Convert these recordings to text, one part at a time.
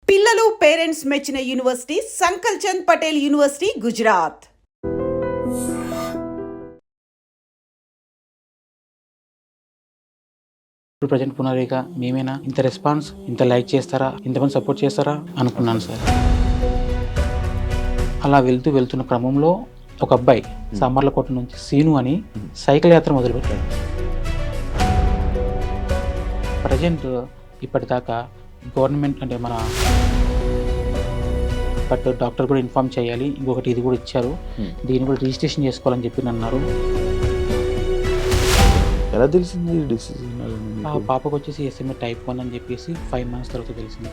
పిల్లలు పేరెంట్స్ మెచ్చిన university సంకల్ Chand Patel university Gujarat. ఇప్పుడు ప్రజెంట్ పునరేక మేమేనా ఇంత రెస్పాన్స్ ఇంత లైక్ చేస్తారా ఇంతమంది సపోర్ట్ చేస్తారా అనుకున్నాను సార్. అలా వెళ్తున్న క్రమంలో ఒక అబ్బాయి సామర్లకోట నుంచి సీను అని సైకిల్ యాత్ర మొదలుపెట్టాడు. ప్రజెంట్ ఇప్పటిదాకా గవర్నమెంట్ అంటే మన బట్ డాక్టర్ కూడా ఇన్ఫార్మ్ చేయాలి, ఇంకొకటి ఇది కూడా ఇచ్చారు, దీన్ని కూడా రిజిస్ట్రేషన్ చేసుకోవాలని చెప్పి అన్నారు. ఎలా తెలిసింది డిసిజన్? ఆ పాపకు వచ్చేసి SMA type 1 అని చెప్పేసి 5 months తర్వాత తెలిసింది.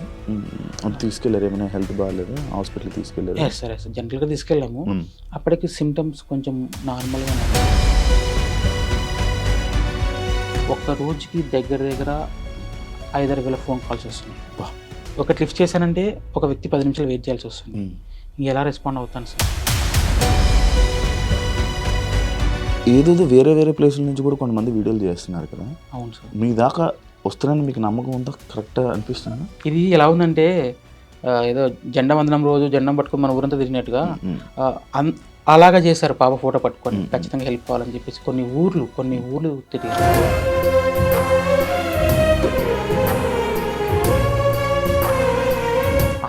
తీసుకెళ్ళారు, ఏమైనా హెల్త్ బాగాలేదు హాస్పిటల్ తీసుకెళ్ళారు? సరే జనరల్గా తీసుకెళ్ళాము. అప్పటికి సిమ్టమ్స్ కొంచెం నార్మల్గా ఉన్నాయి. ఒక్క రోజుకి దగ్గర 5,000 ఫోన్ కాల్స్ వస్తున్నాయి. ఒకటి లిఫ్ట్ చేశానంటే ఒక వ్యక్తి 10 నిమిషాలు వెయిట్ చేయాల్సి వస్తుంది. ఎలా రెస్పాండ్ అవుతాను సార్? ఏదో వేరే ప్లేసుల నుంచి కూడా కొంతమంది వీడియోలు చేస్తున్నారు కదా. అవును సార్. మీ దాకా వస్తున్నారని మీకు నమ్మకం ఉందా? కరెక్ట్గా అనిపిస్తుందా? ఇది ఎలా ఉందంటే ఏదో జెండా వందనం రోజు జెండం పట్టుకొని మన ఊరంతా తిరిగినట్టుగా అలాగా చేశారు. పాప ఫోటో పట్టుకొని ఖచ్చితంగా హెల్ప్ కావాలని చెప్పేసి కొన్ని ఊర్లు తిరిగారు.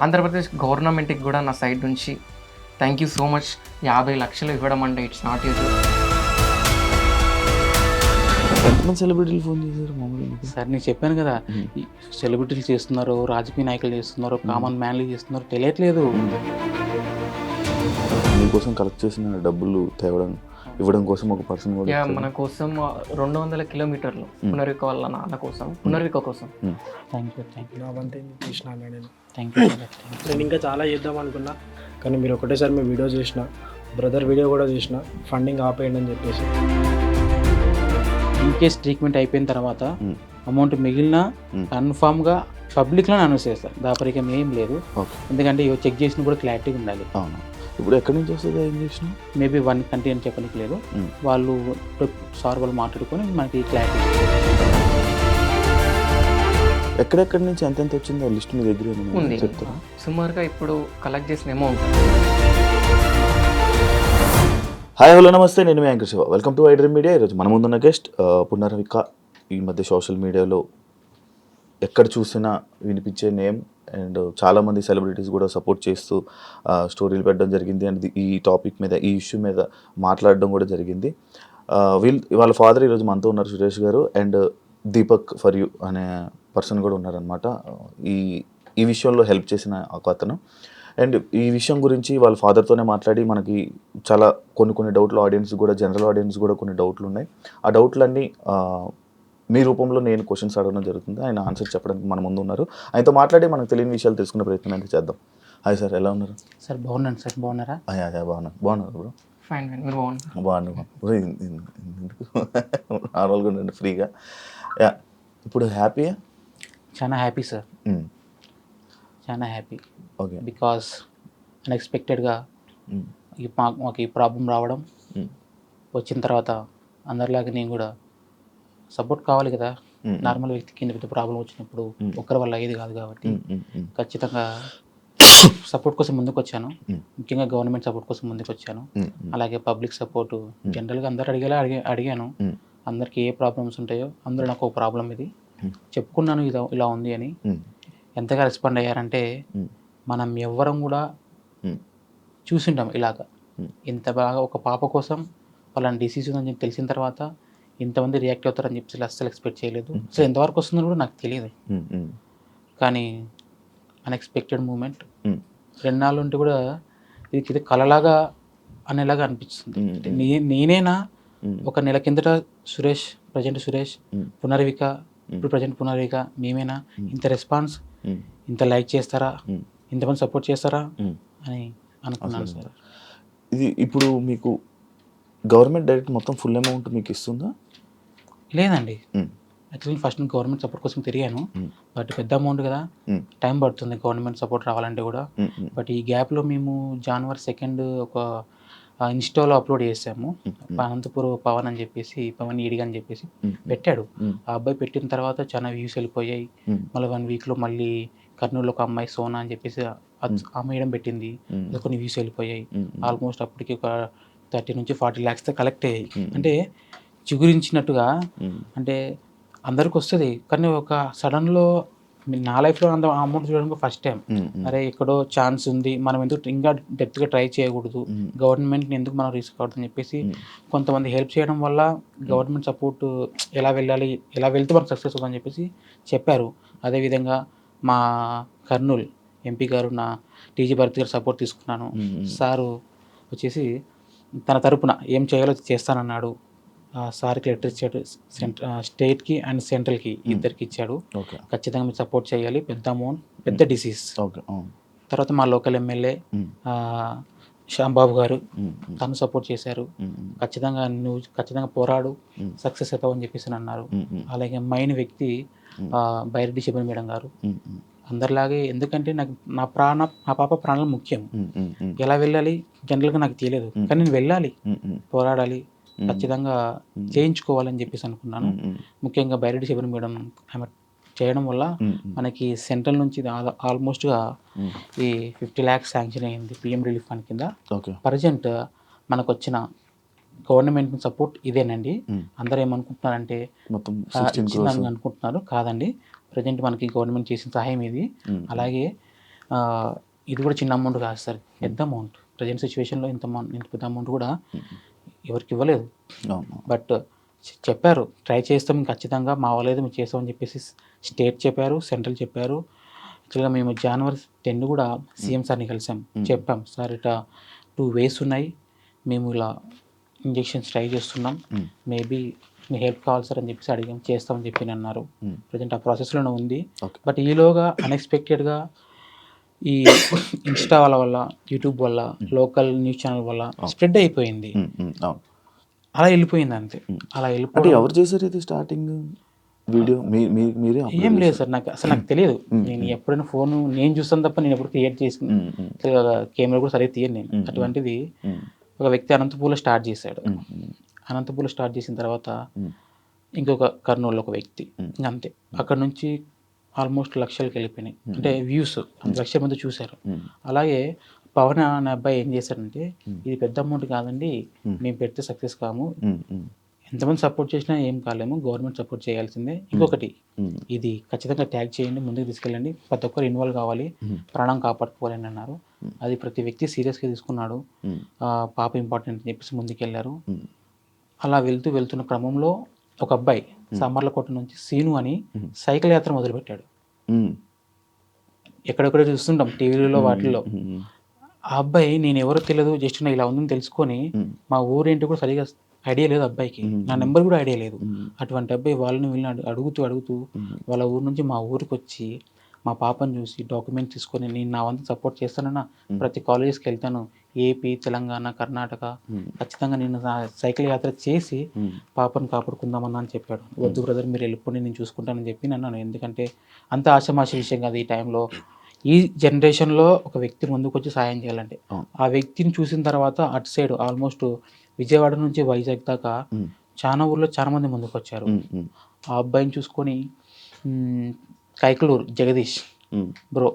ఆంధ్రప్రదేశ్ గవర్నమెంట్కి కూడా నా సైడ్ నుంచి థ్యాంక్ యూ సో మచ్. 50 లక్షలు ఇవ్వడం అంటే ఇట్స్ నాట్ యూజువల్. ఎంతమంది సెలబ్రిటీలు ఫోన్ చేశారు మామూలుగా? సార్ నేను చెప్పాను కదా, సెలబ్రిటీలు చేస్తున్నారు, రాజకీయ నాయకులు చేస్తున్నారు, కామన్ మ్యాన్లు చేస్తున్నారు, తెలియట్లేదు. మీకోసం కలెక్ట్ చేసిన డబ్బులు ఇవ్వడం కోసం ఒక పర్సన్ కూడా మన కోసం 200 కిలోమీటర్లు పునర్విక వాళ్ళ నాన్న కోసం, పునర్విక కోసం. థ్యాంక్ యూ నా వంతే చేసిన నేను. Thank you. నేను ఇంకా చాలా చేద్దాం అనుకున్నా, కానీ మీరు ఒకటేసారి మీ వీడియో చేసిన, బ్రదర్ వీడియో కూడా చేసిన, ఫండింగ్ ఆపేయండి అని చెప్పేసి. ఇన్ కేస్ ట్రీట్మెంట్ అయిపోయిన తర్వాత అమౌంట్ మిగిలిన కన్ఫామ్గా పబ్లిక్లో అనౌన్స్ చేస్తారు. దాపరికం ఏం లేదు, ఎందుకంటే చెక్ చేసిన కూడా క్లారిటీ ఉండాలి. అవును. ఇప్పుడు ఎక్కడి నుంచి వస్తుంది ఇంజక్షన్? మేబీ 1 కంట్రీ అని చెప్పడానికి లేదు, వాళ్ళు మాట్లాడుకొని మనకి క్లారిటీ. ఎక్కడెక్కడి నుంచి ఎంత వచ్చిందో లిస్ట్ మీ దగ్గర ఉంది. చెప్తారా? సుమారుగా ఇప్పుడు కలెక్ట్ చేసిన అమౌంట్. హాయ్ హలో నమస్తే, నేను మీ anchor Shiva. Welcome to iDream media. ఈరోజు మన ముందున్న గెస్ట్ పునర్విక. ఈ మధ్య సోషల్ మీడియాలో ఎక్కడ చూసినా వినిపించే నేమ్, అండ్ చాలామంది సెలబ్రిటీస్ కూడా సపోర్ట్ చేస్తూ స్టోరీలు పెట్టడం జరిగింది. అండ్ ఈ టాపిక్ మీద, ఈ ఇష్యూ మీద మాట్లాడడం కూడా జరిగింది. వాళ్ళ ఫాదర్ ఈరోజు మనతో ఉన్నారు, సురేష్ గారు. అండ్ దీపక్ ఫర్ యూ అనే పర్సన్ కూడా ఉన్నారనమాట, ఈ విషయంలో హెల్ప్ చేసిన ఒక అతను. అండ్ ఈ విషయం గురించి వాళ్ళ ఫాదర్తోనే మాట్లాడి మనకి చాలా కొన్ని డౌట్లు, ఆడియన్స్ కూడా, జనరల్ ఆడియన్స్ కూడా కొన్ని డౌట్లు ఉన్నాయి. ఆ డౌట్లన్నీ మీ రూపంలో నేను క్వశ్చన్స్ అడగడం జరుగుతుంది. ఆయన ఆన్సర్ చెప్పడానికి మన ముందు ఉన్నారు. ఆయనతో మాట్లాడి మనకు తెలియని విషయాలు తెలుసుకునే ప్రయత్నం అయితే చేద్దాం. హాయ్ సార్, ఎలా ఉన్నారు? సార్ బాగున్నాను సార్, బాగున్నారా? బాగున్నారు బ్రో. ఫైన్, మీరు బాగున్నాను. నార్మల్గా ఉండండి, ఫ్రీగా. ఇప్పుడు హ్యాపీయా? చాలా హ్యాపీ సార్, చాలా హ్యాపీ. ఓకే. బికాస్ అన్ఎక్స్పెక్టెడ్గా మాకు ఈ ప్రాబ్లం రావడం, వచ్చిన తర్వాత అందరిలాగా నేను కూడా సపోర్ట్ కావాలి కదా. నార్మల్ వ్యక్తికి ఇంత పెద్ద ప్రాబ్లం వచ్చినప్పుడు ఒక్కరి వల్ల అయ్యేది కాదు కాబట్టి ఖచ్చితంగా సపోర్ట్ కోసం ముందుకు వచ్చాను. ముఖ్యంగా గవర్నమెంట్ సపోర్ట్ కోసం ముందుకు వచ్చాను. అలాగే పబ్లిక్ సపోర్టు జనరల్గా అందరు అడిగాను. అందరికి ఏ ప్రాబ్లమ్స్ ఉంటాయో అందరూ నాకు ఒక ప్రాబ్లం ఇది చెప్పుకున్నాను, ఇలా ఉంది అని. ఎంతగా రెస్పాండ్ అయ్యారంటే మనం ఎవ్వరం కూడా చూసింటాం ఇలాగా. ఇంత బాగా ఒక పాప కోసం వాళ్ళని డిసీజ్ ఉందని తెలిసిన తర్వాత ఇంతమంది రియాక్ట్ అవుతారని చెప్పి అస్సలు ఎక్స్పెక్ట్ చేయలేదు. అసలు ఎంతవరకు వస్తుందో కూడా నాకు తెలియదు. కానీ అన్ఎక్స్పెక్టెడ్ మూమెంట్. 2 నాళ్ళు ఉంటే కూడా ఇది కలలాగా అనేలాగా అనిపిస్తుంది. నేనేనా ఒక నెల కిందట ప్రజెంట్ సురేష్, పునర్విక, ఇప్పుడు ప్రజెంట్ పునర్విక మేమేనా ఇంత రెస్పాన్స్ ఇంత లైక్ చేస్తారా ఇంతమంది సపోర్ట్ చేస్తారా అని అనుకున్నాను సార్. ఇది ఇప్పుడు మీకు గవర్నమెంట్ డైరెక్ట్ మొత్తం ఫుల్ అమౌంట్ మీకు ఇస్తుందా? లేదండి, యాక్చువల్లీ ఫస్ట్ గవర్నమెంట్ సపోర్ట్ కోసం తిరిగాను. బట్ పెద్ద అమౌంట్ కదా, టైం పడుతుంది గవర్నమెంట్ సపోర్ట్ రావాలంటే కూడా. బట్ ఈ గ్యాప్లో మేము January 2 ఒక ఇన్స్టాలో అప్లోడ్ చేసాము. అనంతపురం పవన్ అని చెప్పేసి, పవన్ ఈడిగా అని చెప్పేసి పెట్టాడు. ఆ అబ్బాయి పెట్టిన తర్వాత చాలా వ్యూస్ వెళ్ళిపోయాయి. మళ్ళీ 1 వీక్లో మళ్ళీ కర్నూలులో ఒక అమ్మాయి సోనా అని చెప్పేసి ఆ మేడం పెట్టింది. అది కొన్ని వ్యూస్ వెళ్ళిపోయాయి. ఆల్మోస్ట్ అప్పటికి ఒక 30 నుంచి 40 lakhs కలెక్ట్ అయ్యాయి. అంటే చిగురించినట్టుగా అంటే అందరికి వస్తుంది, కానీ ఒక సడన్లో నా లైఫ్లో అంత అమౌంట్ చూడడానికి ఫస్ట్ టైం. అరే ఎక్కడో ఛాన్స్ ఉంది, మనం ఎందుకు ఇంకా డెప్త్గా ట్రై చేయకూడదు, గవర్నమెంట్ని ఎందుకు మనం రిస్క్ అవుతుందని చెప్పేసి కొంతమంది హెల్ప్ చేయడం వల్ల గవర్నమెంట్ సపోర్ట్ ఎలా వెళ్ళాలి, ఎలా వెళ్తే మనకు సక్సెస్ అవుతుందని చెప్పేసి చెప్పారు. అదేవిధంగా మా కర్నూలు ఎంపీ గారు నా టీజీ భరత్ గారు సపోర్ట్ తీసుకున్నాను. సారు వచ్చేసి తన తరపున ఏం చేయాలో చేస్తానన్నాడు. సార్కి లెటర్ ఇచ్చాడు, స్టేట్కి అండ్ సెంట్రల్కి ఇద్దరికి ఇచ్చాడు. ఖచ్చితంగా మీరు సపోర్ట్ చేయాలి, పెద్ద అమౌంట్, పెద్ద డిసీజ్. తర్వాత మా లోకల్ ఎమ్మెల్యే శ్యాంబాబు గారు తను సపోర్ట్ చేశారు. ఖచ్చితంగా పోరాడు, సక్సెస్ అవుతావు అని చెప్పేసి అన్నారు. అలాగే మైన్ వ్యక్తి బైరెడ్డి శిబన్ మేడం గారు అందరిలాగే, ఎందుకంటే నాకు నా పాప ప్రాణాలు ముఖ్యం. ఎలా వెళ్ళాలి జనరల్గా నాకు తెలియదు, కానీ నేను వెళ్ళాలి, పోరాడాలి, ఖచ్చితంగా చేయించుకోవాలని చెప్పేసి అనుకున్నాను. ముఖ్యంగా బైరెడ్డి శిబన్ మేడం ఆమె చేయడం వల్ల మనకి సెంట్రల్ నుంచి ఆల్మోస్ట్గా ఈ 50 lakhs శాంక్షన్ అయింది పిఎం రిలీఫ్ ఫండ్ కింద. ప్రజెంట్ మనకు వచ్చిన గవర్నమెంట్ సపోర్ట్ ఇదేనండి. అందరూ ఏమనుకుంటున్నారంటే ఇచ్చిందని అనుకుంటున్నారు, కాదండి. ప్రజెంట్ మనకి గవర్నమెంట్ చేసిన సహాయం ఇది. అలాగే ఇది కూడా చిన్న అమౌంట్ కాదు సార్, పెద్ద అమౌంట్. ప్రజెంట్ సిచ్యువేషన్లో ఇంత పెద్ద అమౌంట్ కూడా ఎవరికి ఇవ్వలేదు. బట్ చెప్పారు ట్రై చేస్తాం ఖచ్చితంగా, మా వాళ్ళేదో మేము చేస్తామని చెప్పేసి స్టేట్ చెప్పారు, సెంట్రల్ చెప్పారు. యాక్చువల్గా మేము January 10 కూడా సీఎం సార్ని కలిసాం. చెప్పాం సార్ ఇట్లా 2 ways ఉన్నాయి, మేము ఇలా ఇంజెక్షన్స్ ట్రై చేస్తున్నాం, మేబీ మీ హెల్ప్ కావాలి సార్ అని చెప్పేసి అడిగాం. చేస్తామని చెప్పి అన్నారు. ప్రజెంట్ ఆ ప్రాసెస్లోనే ఉంది. బట్ ఈలోగా అన్ఎక్స్పెక్టెడ్గా ఈ ఇన్స్టా వల్ల, యూట్యూబ్ వల్ల, లోకల్ న్యూస్ ఛానల్ వల్ల స్ప్రెడ్ అయిపోయింది. అలా వెళ్ళిపోయింది అంతే. అలా వెళ్ళిపోయి ఎవరు చేశారు ఇది స్టార్టింగ్ వీడియో? మీరే? ఏం లేదు సార్, నాకు తెలియదు. నేను ఎప్పుడైనా ఫోన్ నేను చూస్తాను తప్ప నేను ఎప్పుడు క్రియేట్ చేసుకుని కెమెరా కూడా సరిగ్గా తీయను నేను. అటువంటిది ఒక వ్యక్తి అనంతపూర్లో స్టార్ట్ చేశాడు. అనంతపూర్లో స్టార్ట్ చేసిన తర్వాత ఇంకొక కర్నూలులో ఒక వ్యక్తి, అంతే. అక్కడ నుంచి ఆల్మోస్ట్ లక్షలకు వెళ్ళిపోయినాయి. అంటే వ్యూస్ 1,00,000 మంది చూశారు. అలాగే పవన్ అనే అబ్బాయి ఏం చేశాడంటే, ఇది పెద్ద అమౌంట్ కాదండి, మేము పెడితే సక్సెస్ కాము, ఎంతమంది సపోర్ట్ చేసినా ఏం కాలేము, గవర్నమెంట్ సపోర్ట్ చేయాల్సిందే. ఇంకొకటి, ఇది ఖచ్చితంగా ట్యాగ్ చేయండి, ముందుకు తీసుకెళ్ళండి, ప్రతి ఒక్కరు ఇన్వాల్వ్ కావాలి, ప్రాణం కాపాడుకోవాలని అన్నారు. అది ప్రతి వ్యక్తి సీరియస్గా తీసుకున్నాడు. పాప ఇంపార్టెంట్ అని చెప్పేసి ముందుకెళ్ళారు. అలా వెళ్తున్న క్రమంలో ఒక అబ్బాయి సామర్లకోట నుంచి సీను అని సైకిల్ యాత్ర మొదలుపెట్టాడు. ఎక్కడెక్కడ చూస్తుంటాం టీవీలలో వాటిల్లో. ఆ అబ్బాయి నేను ఎవరో తెలియదు, జస్ట్ నా ఇలా ఉందని తెలుసుకొని, మా ఊరేంటి కూడా సరిగా ఐడియా లేదు అబ్బాయికి, నా నెంబర్ కూడా ఐడియా లేదు. అటువంటి అబ్బాయి వాళ్ళని వీళ్ళని అడుగుతూ వాళ్ళ ఊరు నుంచి మా ఊరికి వచ్చి మా పాపను చూసి డాక్యుమెంట్ తీసుకొని, నేను నా వంతు సపోర్ట్ చేస్తానన్నా, ప్రతి కాలేజెస్కి వెళ్తాను, ఏపీ, తెలంగాణ, కర్ణాటక, ఖచ్చితంగా నేను సైకిల్ యాత్ర చేసి పాపను కాపాడుకుందామన్నా అని చెప్పాడు. వద్దు బ్రదర్ మీరు వెళ్ళిపోండి, నేను చూసుకుంటానని చెప్పి అన్నాను. ఎందుకంటే అంత ఆశమాష విషయం కాదు ఈ టైంలో. ఈ జనరేషన్లో ఒక వ్యక్తి ముందుకు వచ్చి సాయం చేయాలంటే, ఆ వ్యక్తిని చూసిన తర్వాత అటు సైడ్ ఆల్మోస్ట్ విజయవాడ నుంచి వైజాగ్ దాకా చాలా ఊర్లో చాలా మంది ముందుకు వచ్చారు. ఆ అబ్బాయిని చూసుకొని కైకలూరు జగదీష్ బ్రో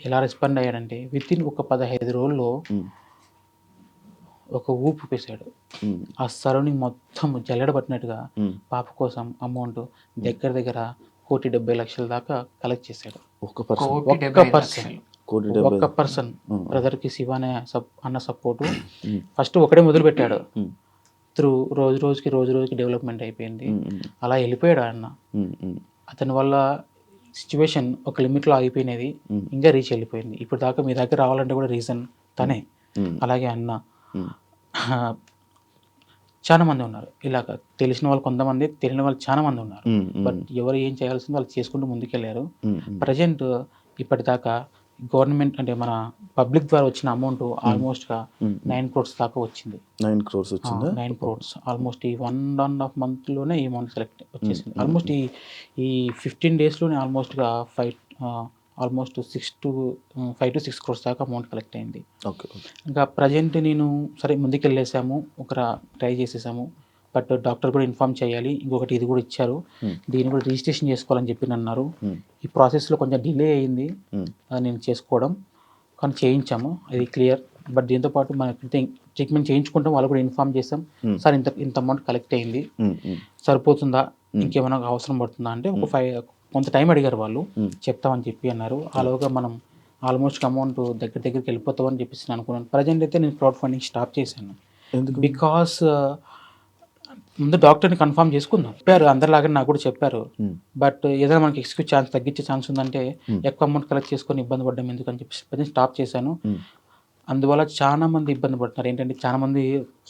ఎలా రెస్పాండ్ అయ్యాడంటే, వితిన్ ఒక 15 రోజుల్లో ఒక ఊపు పేశాడు. ఆ సరౌండింగ్ మొత్తం జల్లెడబట్టినట్టుగా పాప కోసం అమౌంట్ దగ్గర 1,70,00,000 దాకా కలెక్ట్ చేశాడు. ఒక్క పర్సన్ బ్రదర్కి శివ అన్న సపోర్టు. ఫస్ట్ ఒకటే మొదలు పెట్టాడు, త్రూ రోజు రోజుకి డెవలప్మెంట్ అయిపోయింది. అలా వెళ్ళిపోయాడు అన్న. అతని వల్ల సిచ్యువేషన్ ఒక లిమిట్లో ఆగిపోయినది, ఇంకా రీచ్ వెళ్ళిపోయింది. ఇప్పుడు దాకా మీ దగ్గర రావాలంటే కూడా రీజన్ తనే. అలాగే అన్న చాలా మంది ఉన్నారు ఇలాగ, తెలిసిన వాళ్ళు కొంతమంది, తెలియని వాళ్ళు చాలా మంది ఉన్నారు. బట్ ఎవరు ఏం చేయాల్సిందో వాళ్ళు చేసుకుంటూ ముందుకెళ్ళారు. ప్రజెంట్ ఇప్పటిదాకా గవర్నమెంట్ అంటే మన పబ్లిక్ ద్వారా వచ్చిన అమౌంట్ ఆల్మోస్ట్గా 9 crores దాకా వచ్చింది. 9 crores వచ్చింది. 9 crores ఆల్మోస్ట్ ఈ 1.5 monthలోనే ఈ అమౌంట్ సెలెక్ట్ వచ్చేసింది. ఆల్మోస్ట్ ఈ 15 daysలోనే ఆల్మోస్ట్గా 5 to 6 crores దాకా అమౌంట్ కలెక్ట్ అయింది. ఇంకా ప్రజెంట్ నేను సరే ముందుకెళ్ళేసాము, ఒక ట్రై చేసేసాము, బట్ డాక్టర్ కూడా ఇన్ఫామ్ చేయాలి, ఇంకొకటి ఇది కూడా ఇచ్చారు, దీన్ని కూడా రిజిస్ట్రేషన్ చేసుకోవాలని చెప్పి అన్నారు. ఈ ప్రాసెస్లో కొంచెం డిలే అయ్యింది నేను చేసుకోవడం, కానీ చేయించాము, అది క్లియర్. బట్ దీంతోపాటు మనకి ట్రీట్మెంట్ చేయించుకుంటాం, వాళ్ళు కూడా ఇన్ఫామ్ చేసాం, సార్ ఇంత అమౌంట్ కలెక్ట్ అయింది, సరిపోతుందా, ఇంకేమైనా అవసరం పడుతుందా అంటే కొంత టైం అడిగారు వాళ్ళు, చెప్తామని చెప్పి అన్నారు. అలాగా మనం ఆల్మోస్ట్ అమౌంట్ దగ్గరికి వెళ్ళిపోతామని చెప్పేసి నేను అనుకున్నాను. ప్రజెంట్ అయితే నేను క్రౌడ్ ఫండింగ్ స్టాప్ చేశాను, బికాస్ ముందు డాక్టర్ని కన్ఫర్మ్ చేసుకుందాం చెప్పారు, అందరిలాగా నాకు కూడా చెప్పారు. బట్ ఏదైనా మనకి ఎక్స్క్యూజ్ ఛాన్స్ తగ్గించే ఛాన్స్ ఉందంటే ఎక్కువ అమౌంట్ కలెక్ట్ చేసుకొని ఇబ్బంది పడ్డం ఎందుకని చెప్పేసి ప్రజెంట్ స్టాప్ చేశాను. అందువల్ల చాలా మంది ఇబ్బంది పడుతున్నారు. ఏంటంటే చాలా మంది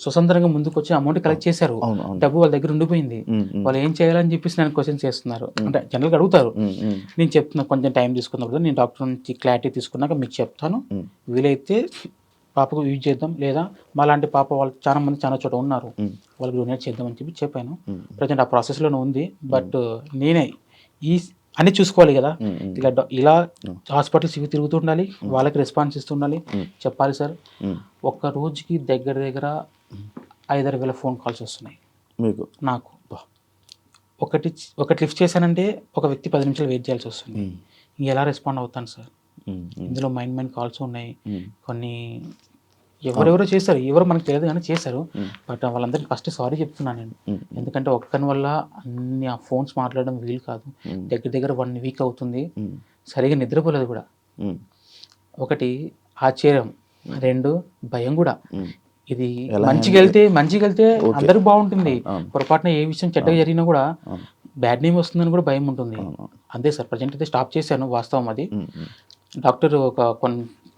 స్వతంత్రంగా ముందుకు వచ్చి అమౌంట్ కలెక్ట్ చేశారు, డబ్బు వాళ్ళ దగ్గర ఉండిపోయింది, వాళ్ళు ఏం చేయాలని చెప్పేసి నేను క్వశ్చన్స్ చేస్తున్నారు, అంటే జనరల్గా అడుగుతారు. నేను చెప్తున్నా కొంచెం టైం తీసుకున్నప్పుడు నేను డాక్టర్ నుంచి క్లారిటీ తీసుకున్నాక మీకు చెప్తాను, వీలైతే పాపకు యూజ్ చేద్దాం, లేదా మా లాంటి పాప వాళ్ళు చాలా మంది చాలా చోట ఉన్నారు, వాళ్ళకి డొనేట్ చేద్దామని చెప్పి చెప్పాను. ప్రజెంట్ ఆ ప్రాసెస్లోనే ఉంది. బట్ నేనే అన్నీ చూసుకోవాలి కదా, ఇలా హాస్పిటల్స్ ఇవి తిరుగుతూ ఉండాలి, వాళ్ళకి రెస్పాన్స్ ఇస్తుండాలి, చెప్పాలి సార్. ఒక్క రోజుకి దగ్గర 5,000 ఫోన్ కాల్స్ వస్తున్నాయి మీకు నాకు. ఒకటి లిఫ్ట్ చేశానంటే ఒక వ్యక్తి 10 నిమిషాలు వెయిట్ చేయాల్సి వస్తుంది, ఎలా రెస్పాండ్ అవుతాను సార్. ఇందులో మైండ్ కాల్స్ ఉన్నాయి, కొన్ని ఎవరెవరో చేశారు, ఎవరో మనకు తెలియదు కానీ చేశారు. బట్ వాళ్ళందరికీ ఫస్ట్ సారీ చెప్తున్నాను నేను, ఎందుకంటే ఒక్కని వల్ల అన్ని ఆ ఫోన్స్ మాట్లాడడం వీలు కాదు. దగ్గర 1 వీక్ అవుతుంది, సరిగా నిద్రపోలేదు కూడా. ఒకటి ఆశ్చర్యం, 2 భయం కూడా. ఇది మంచిగా వెళ్తే అందరికి బాగుంటుంది, పొరపాటున ఏ విషయం చెడ్డగా జరిగినా కూడా బ్యాడ్ నేమ్ వస్తుందని కూడా భయం ఉంటుంది. అంతే సార్, ప్రజెంట్ అయితే స్టాప్ చేశాను, వాస్తవం అది. డాక్టర్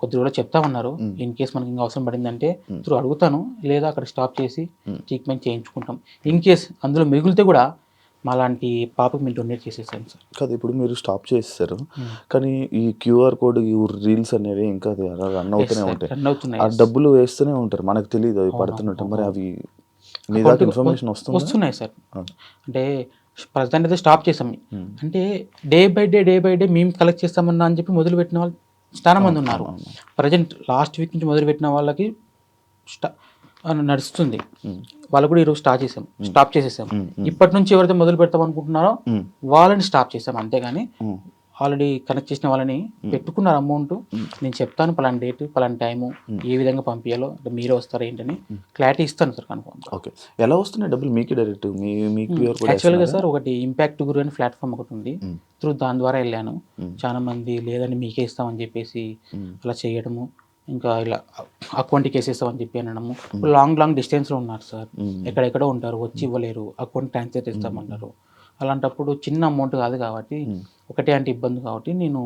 కొద్ది రోజులు చెప్తామన్నారు, ఇన్ కేస్ మనకి ఇంకా అవసరం పడిందంటే త్రూ అడుగుతాను, లేదా అక్కడ స్టాప్ చేసి ట్రీట్మెంట్ చేయించుకుంటాం. ఇన్ కేస్ అందులో మిగిలితే కూడా మా లాంటి పాపకు మీరు డొనేట్ చేసేసాను సార్. కాదు, ఇప్పుడు మీరు స్టాప్ చేసేసారు, కానీ ఈ QR కోడ్, ఈ రీల్స్ అనేవి ఇంకా రన్ అవుతూనే ఉంటాయి, ఆ డబ్బులు వేస్తూనే ఉంటారు, మనకు తెలియదు అవి పడుతున్నట్టు. మరి అవి మీ దాకా ఇన్ఫర్మేషన్ వస్తున్నాయి సార్. అంటే ప్రజెంట్ అయితే స్టాప్ చేసాం, అంటే డే బై డే మేము కలెక్ట్ చేస్తామన్నా అని చెప్పి మొదలుపెట్టిన వాళ్ళు చాలా మంది ఉన్నారు. ప్రజెంట్ లాస్ట్ వీక్ నుంచి మొదలుపెట్టిన వాళ్ళకి నడుస్తుంది, వాళ్ళు కూడా ఈరోజు స్టాప్ చేసేసాం. ఇప్పటి నుంచి ఎవరైతే మొదలు పెడతాం అనుకుంటున్నారో వాళ్ళని స్టాప్ చేసాం, అంతేగాని ఆల్రెడీ కనెక్ట్ చేసిన వాళ్ళని పెట్టుకున్నారు అమౌంట్. నేను చెప్తాను పలానా డేట్ పలానా టైము, ఏ విధంగా పంపించాలో, మీరే వస్తారా ఏంటని క్లారిటీ ఇస్తాను సార్ కన్ఫర్మ్. ఓకే, ఎలా వస్తున్నాయి డబ్బులు మీకు డైరెక్ట్? యాక్చువల్గా సార్ ఒకటి ఇంపాక్ట్ గురు అని ప్లాట్ఫామ్ ఒకటి ఉంది, త్రూ దాని ద్వారా వెళ్ళాను. చాలా మంది లేదని మీకే ఇస్తామని చెప్పేసి అలా చేయడము, ఇంకా ఇలా అకౌంట్కి వేసేస్తామని చెప్పి అనడము. లాంగ్ డిస్టెన్స్లో ఉన్నారు సార్, ఎక్కడెక్కడో ఉంటారు, వచ్చి ఇవ్వలేరు, అకౌంట్ ట్రాన్స్ఫర్ చేస్తామంటారు. అలాంటప్పుడు చిన్న అమౌంట్ కాదు కాబట్టి, ఒకటే అంటే ఇబ్బంది కాబట్టి నేను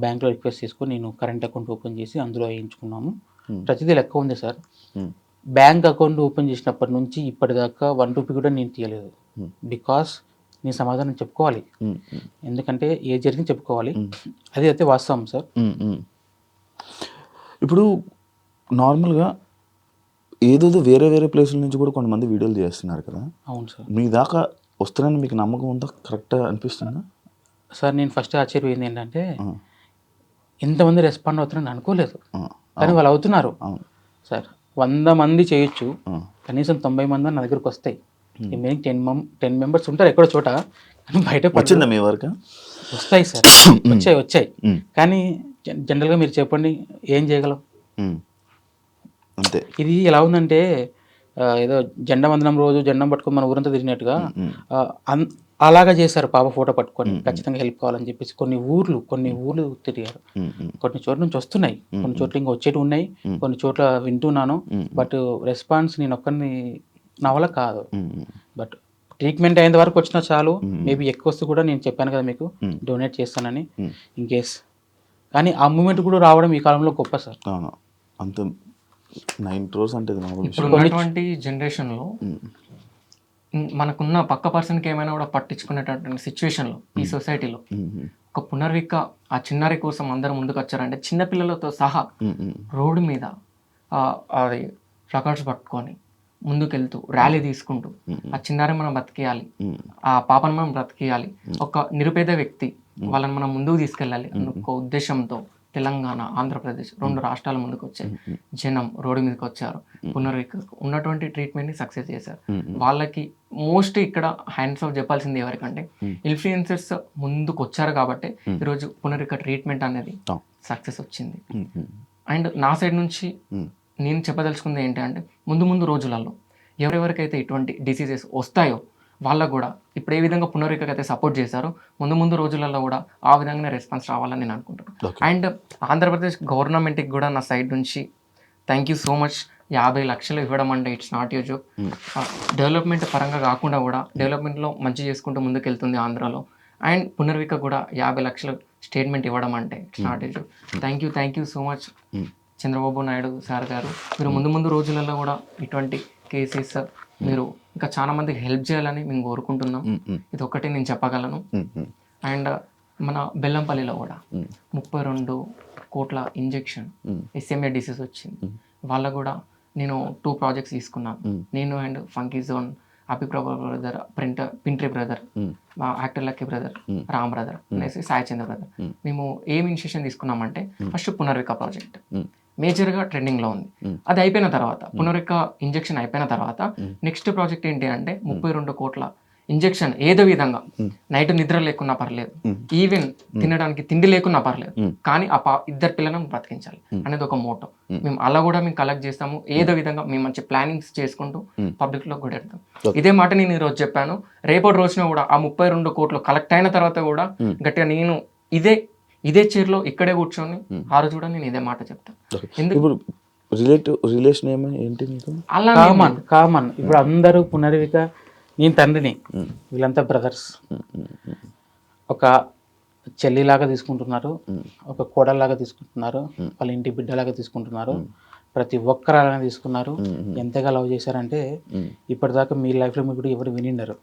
బ్యాంక్లో రిక్వెస్ట్ చేసుకొని నేను కరెంట్ అకౌంట్ ఓపెన్ చేసి అందులో వేయించుకున్నాము. ప్రతిదీ లెక్క ఉంది సార్. బ్యాంక్ అకౌంట్ ఓపెన్ చేసినప్పటి నుంచి ఇప్పటిదాకా 1 రూపీ కూడా నేను తీయలేదు, బికాస్ నేను సమాధానం చెప్పుకోవాలి, ఎందుకంటే ఏ జరిగింది చెప్పుకోవాలి, అది అయితే వాస్తవం సార్. ఇప్పుడు నార్మల్గా ఏదో వేరే ప్లేసుల నుంచి కూడా కొంతమంది వీడియోలు చేస్తున్నారు కదా. అవును సార్. మీ దాకా వస్తున్నాయని మీకు నమ్మకం ఉందా? కరెక్ట్గా అనిపిస్తుందా సార్? నేను ఫస్ట్ ఆశ్చర్యపోయింది ఏంటంటే ఇంతమంది రెస్పాండ్ అవుతున్నారని అనుకోలేదు, కానీ వాళ్ళు అవుతున్నారు సార్. 100 మంది చేయొచ్చు, కనీసం 90 మంది నా దగ్గరకు వస్తాయి. రిమైనింగ్ 10 మెంబర్స్ ఉంటారు ఎక్కడో చోట, కానీ బయట వచ్చిందా మీ వరకు? వస్తాయి సార్, వచ్చాయి. కానీ జనరల్గా మీరు చెప్పండి ఏం చేయగలం? అంతే. ఇది ఎలా ఉందంటే ఏదో జెండా వందనం రోజు జెండా పట్టుకొని మన ఊరంతా తిరిగినట్టుగా అలాగా చేశారు. పాప ఫోటో పట్టుకొని ఖచ్చితంగా హెల్ప్ కావాలని చెప్పేసి కొన్ని ఊర్లు తిరిగారు. కొన్ని చోట్ల నుంచి వస్తున్నాయి, కొన్ని చోట్ల ఇంకా వచ్చేటి ఉన్నాయి, కొన్ని చోట్ల వింటున్నాను. బట్ రెస్పాన్స్ నేను ఒక్కరిని నా వల్ల కాదు. బట్ ట్రీట్మెంట్ అయిన వరకు వచ్చినా చాలు, మేబీ ఎక్కువ వస్తే కూడా నేను చెప్పాను కదా మీకు డొనేట్ చేస్తానని, ఇన్ కేస్. కానీ ఆ మూమెంట్ కూడా రావడం ఈ కాలంలో గొప్ప సార్. అంత 9 crores అంటే ఇప్పుడు ఉన్నటువంటి జనరేషన్లో మనకున్న పక్క పర్సన్కి ఏమైనా కూడా పట్టించుకునేటటువంటి సిచ్యువేషన్లో ఈ సొసైటీలో ఒక పునర్విక ఆ చిన్నారి కోసం అందరూ ముందుకు వచ్చారంటే చిన్నపిల్లలతో సహా రోడ్డు మీద అది ప్లకార్డ్స్ పట్టుకొని ముందుకెళ్తూ ర్యాలీ తీసుకుంటూ ఆ చిన్నారి మనం బ్రతికేయాలి, ఆ పాపను మనం బ్రతికేయాలి, ఒక నిరుపేద వ్యక్తి వాళ్ళని మనం ముందుకు తీసుకెళ్ళాలి అన్న ఒక ఉద్దేశంతో తెలంగాణ, ఆంధ్రప్రదేశ్ 2 రాష్ట్రాల ముందుకు వచ్చాయి. జనం రోడ్డు మీదకి వచ్చారు. పునర్వికకు ఉన్నటువంటి ట్రీట్మెంట్ని సక్సెస్ చేశారు. వాళ్ళకి మోస్ట్ ఇక్కడ హ్యాండ్స్ ఆఫ్ చెప్పాల్సింది ఎవరికంటే ఇన్ఫ్లుయెన్సర్స్ ముందుకు వచ్చారు కాబట్టి ఈరోజు పునర్విక ట్రీట్మెంట్ అనేది సక్సెస్ వచ్చింది. అండ్ నా సైడ్ నుంచి నేను చెప్పదలుచుకుంది ఏంటి అంటే ముందు ముందు రోజులలో ఎవరెవరికైతే ఇటువంటి డిసీజెస్ వస్తాయో వాళ్ళకు కూడా ఇప్పుడు ఏ విధంగా పునర్వికకి అయితే సపోర్ట్ చేశారో ముందు ముందు రోజులలో కూడా ఆ విధంగానే రెస్పాన్స్ రావాలని నేను అనుకుంటున్నాను. అండ్ ఆంధ్రప్రదేశ్ గవర్నమెంట్కి కూడా నా సైడ్ నుంచి థ్యాంక్ యూ సో మచ్. 50 లక్షలు ఇవ్వడం అంటే it's not you joke. Development పరంగా కాకుండా కూడా డెవలప్మెంట్లో మంచి చేసుకుంటూ ముందుకు వెళ్తుంది ఆంధ్రాలో. అండ్ పునర్విక కూడా 50 లక్షలు స్టేట్మెంట్ ఇవ్వడం అంటే it's not you joke. Thank you so much Chandrababu Naidu sir గారు. మీరు ముందు ముందు రోజులలో కూడా ఇటువంటి కేసెస్ మీరు ఇంకా చాలా మందికి హెల్ప్ చేయాలని మేము కోరుకుంటున్నాం. ఇది ఒక్కటి నేను చెప్పగలను. అండ్ మన బెల్లంపల్లిలో కూడా 32 కోట్ల ఇంజెక్షన్ SMA డిసీజ్ వచ్చింది. వాళ్ళకు కూడా నేను 2 ప్రాజెక్ట్స్ తీసుకున్నాను. నేను అండ్ ఫంకీ జోన్, అభిప్రాయ బ్రదర్, పింట్రీ బ్రదర్, మా actor lucky brother, Ram brother అనేసి సాయి చంద్ర బ్రదర్. మేము ఏం ఇనిషియేషన్ తీసుకున్నామంటే ఫస్ట్ పునర్విక ప్రాజెక్ట్ మేజర్గా ట్రెండింగ్లో ఉంది. అది అయిపోయిన తర్వాత పునర్విక ఇంజెక్షన్ అయిపోయిన తర్వాత నెక్స్ట్ ప్రాజెక్ట్ ఏంటి అంటే 32 కోట్ల ఇంజెక్షన్ ఏదో విధంగా నైట్ నిద్ర లేకున్నా పర్లేదు, ఈవెన్ తినడానికి తిండి లేకున్నా పర్లేదు, కానీ ఆ 2 పిల్లలను బ్రతికించాలి అనేది ఒక మోటో. మేము అలా కూడా మేము కలెక్ట్ చేస్తాము. ఏదో విధంగా మేము మంచి ప్లానింగ్స్ చేసుకుంటూ పబ్లిక్ లో కూడా వెళ్తాం. ఇదే మాట నేను ఈరోజు చెప్పాను. రేపటి రోజున కూడా ఆ 32 కోట్లు కలెక్ట్ అయిన తర్వాత కూడా గట్టిగా నేను ఇదే చైర్లో ఇక్కడే కూర్చొని ఆ రోజు కూడా నేను ఇదే మాట చెప్తాను. ఇప్పుడు రిలేషన్ ఏంటి మీకు? అలా కామన్ ఇప్పుడు అందరూ పునర్విక, నేను తండ్రిని, వీళ్ళంతా బ్రదర్స్. ఒక చెల్లిలాగా తీసుకుంటున్నారు, ఒక కోడల్లాగా తీసుకుంటున్నారు, వాళ్ళ ఇంటి బిడ్డలాగా తీసుకుంటున్నారు. ప్రతి ఒక్కరు అలానే తీసుకున్నారు. ఎంతగా లవ్ చేశారంటే ఇప్పటిదాకా మీ లైఫ్లో మీకు ఎవరు వినిండరు,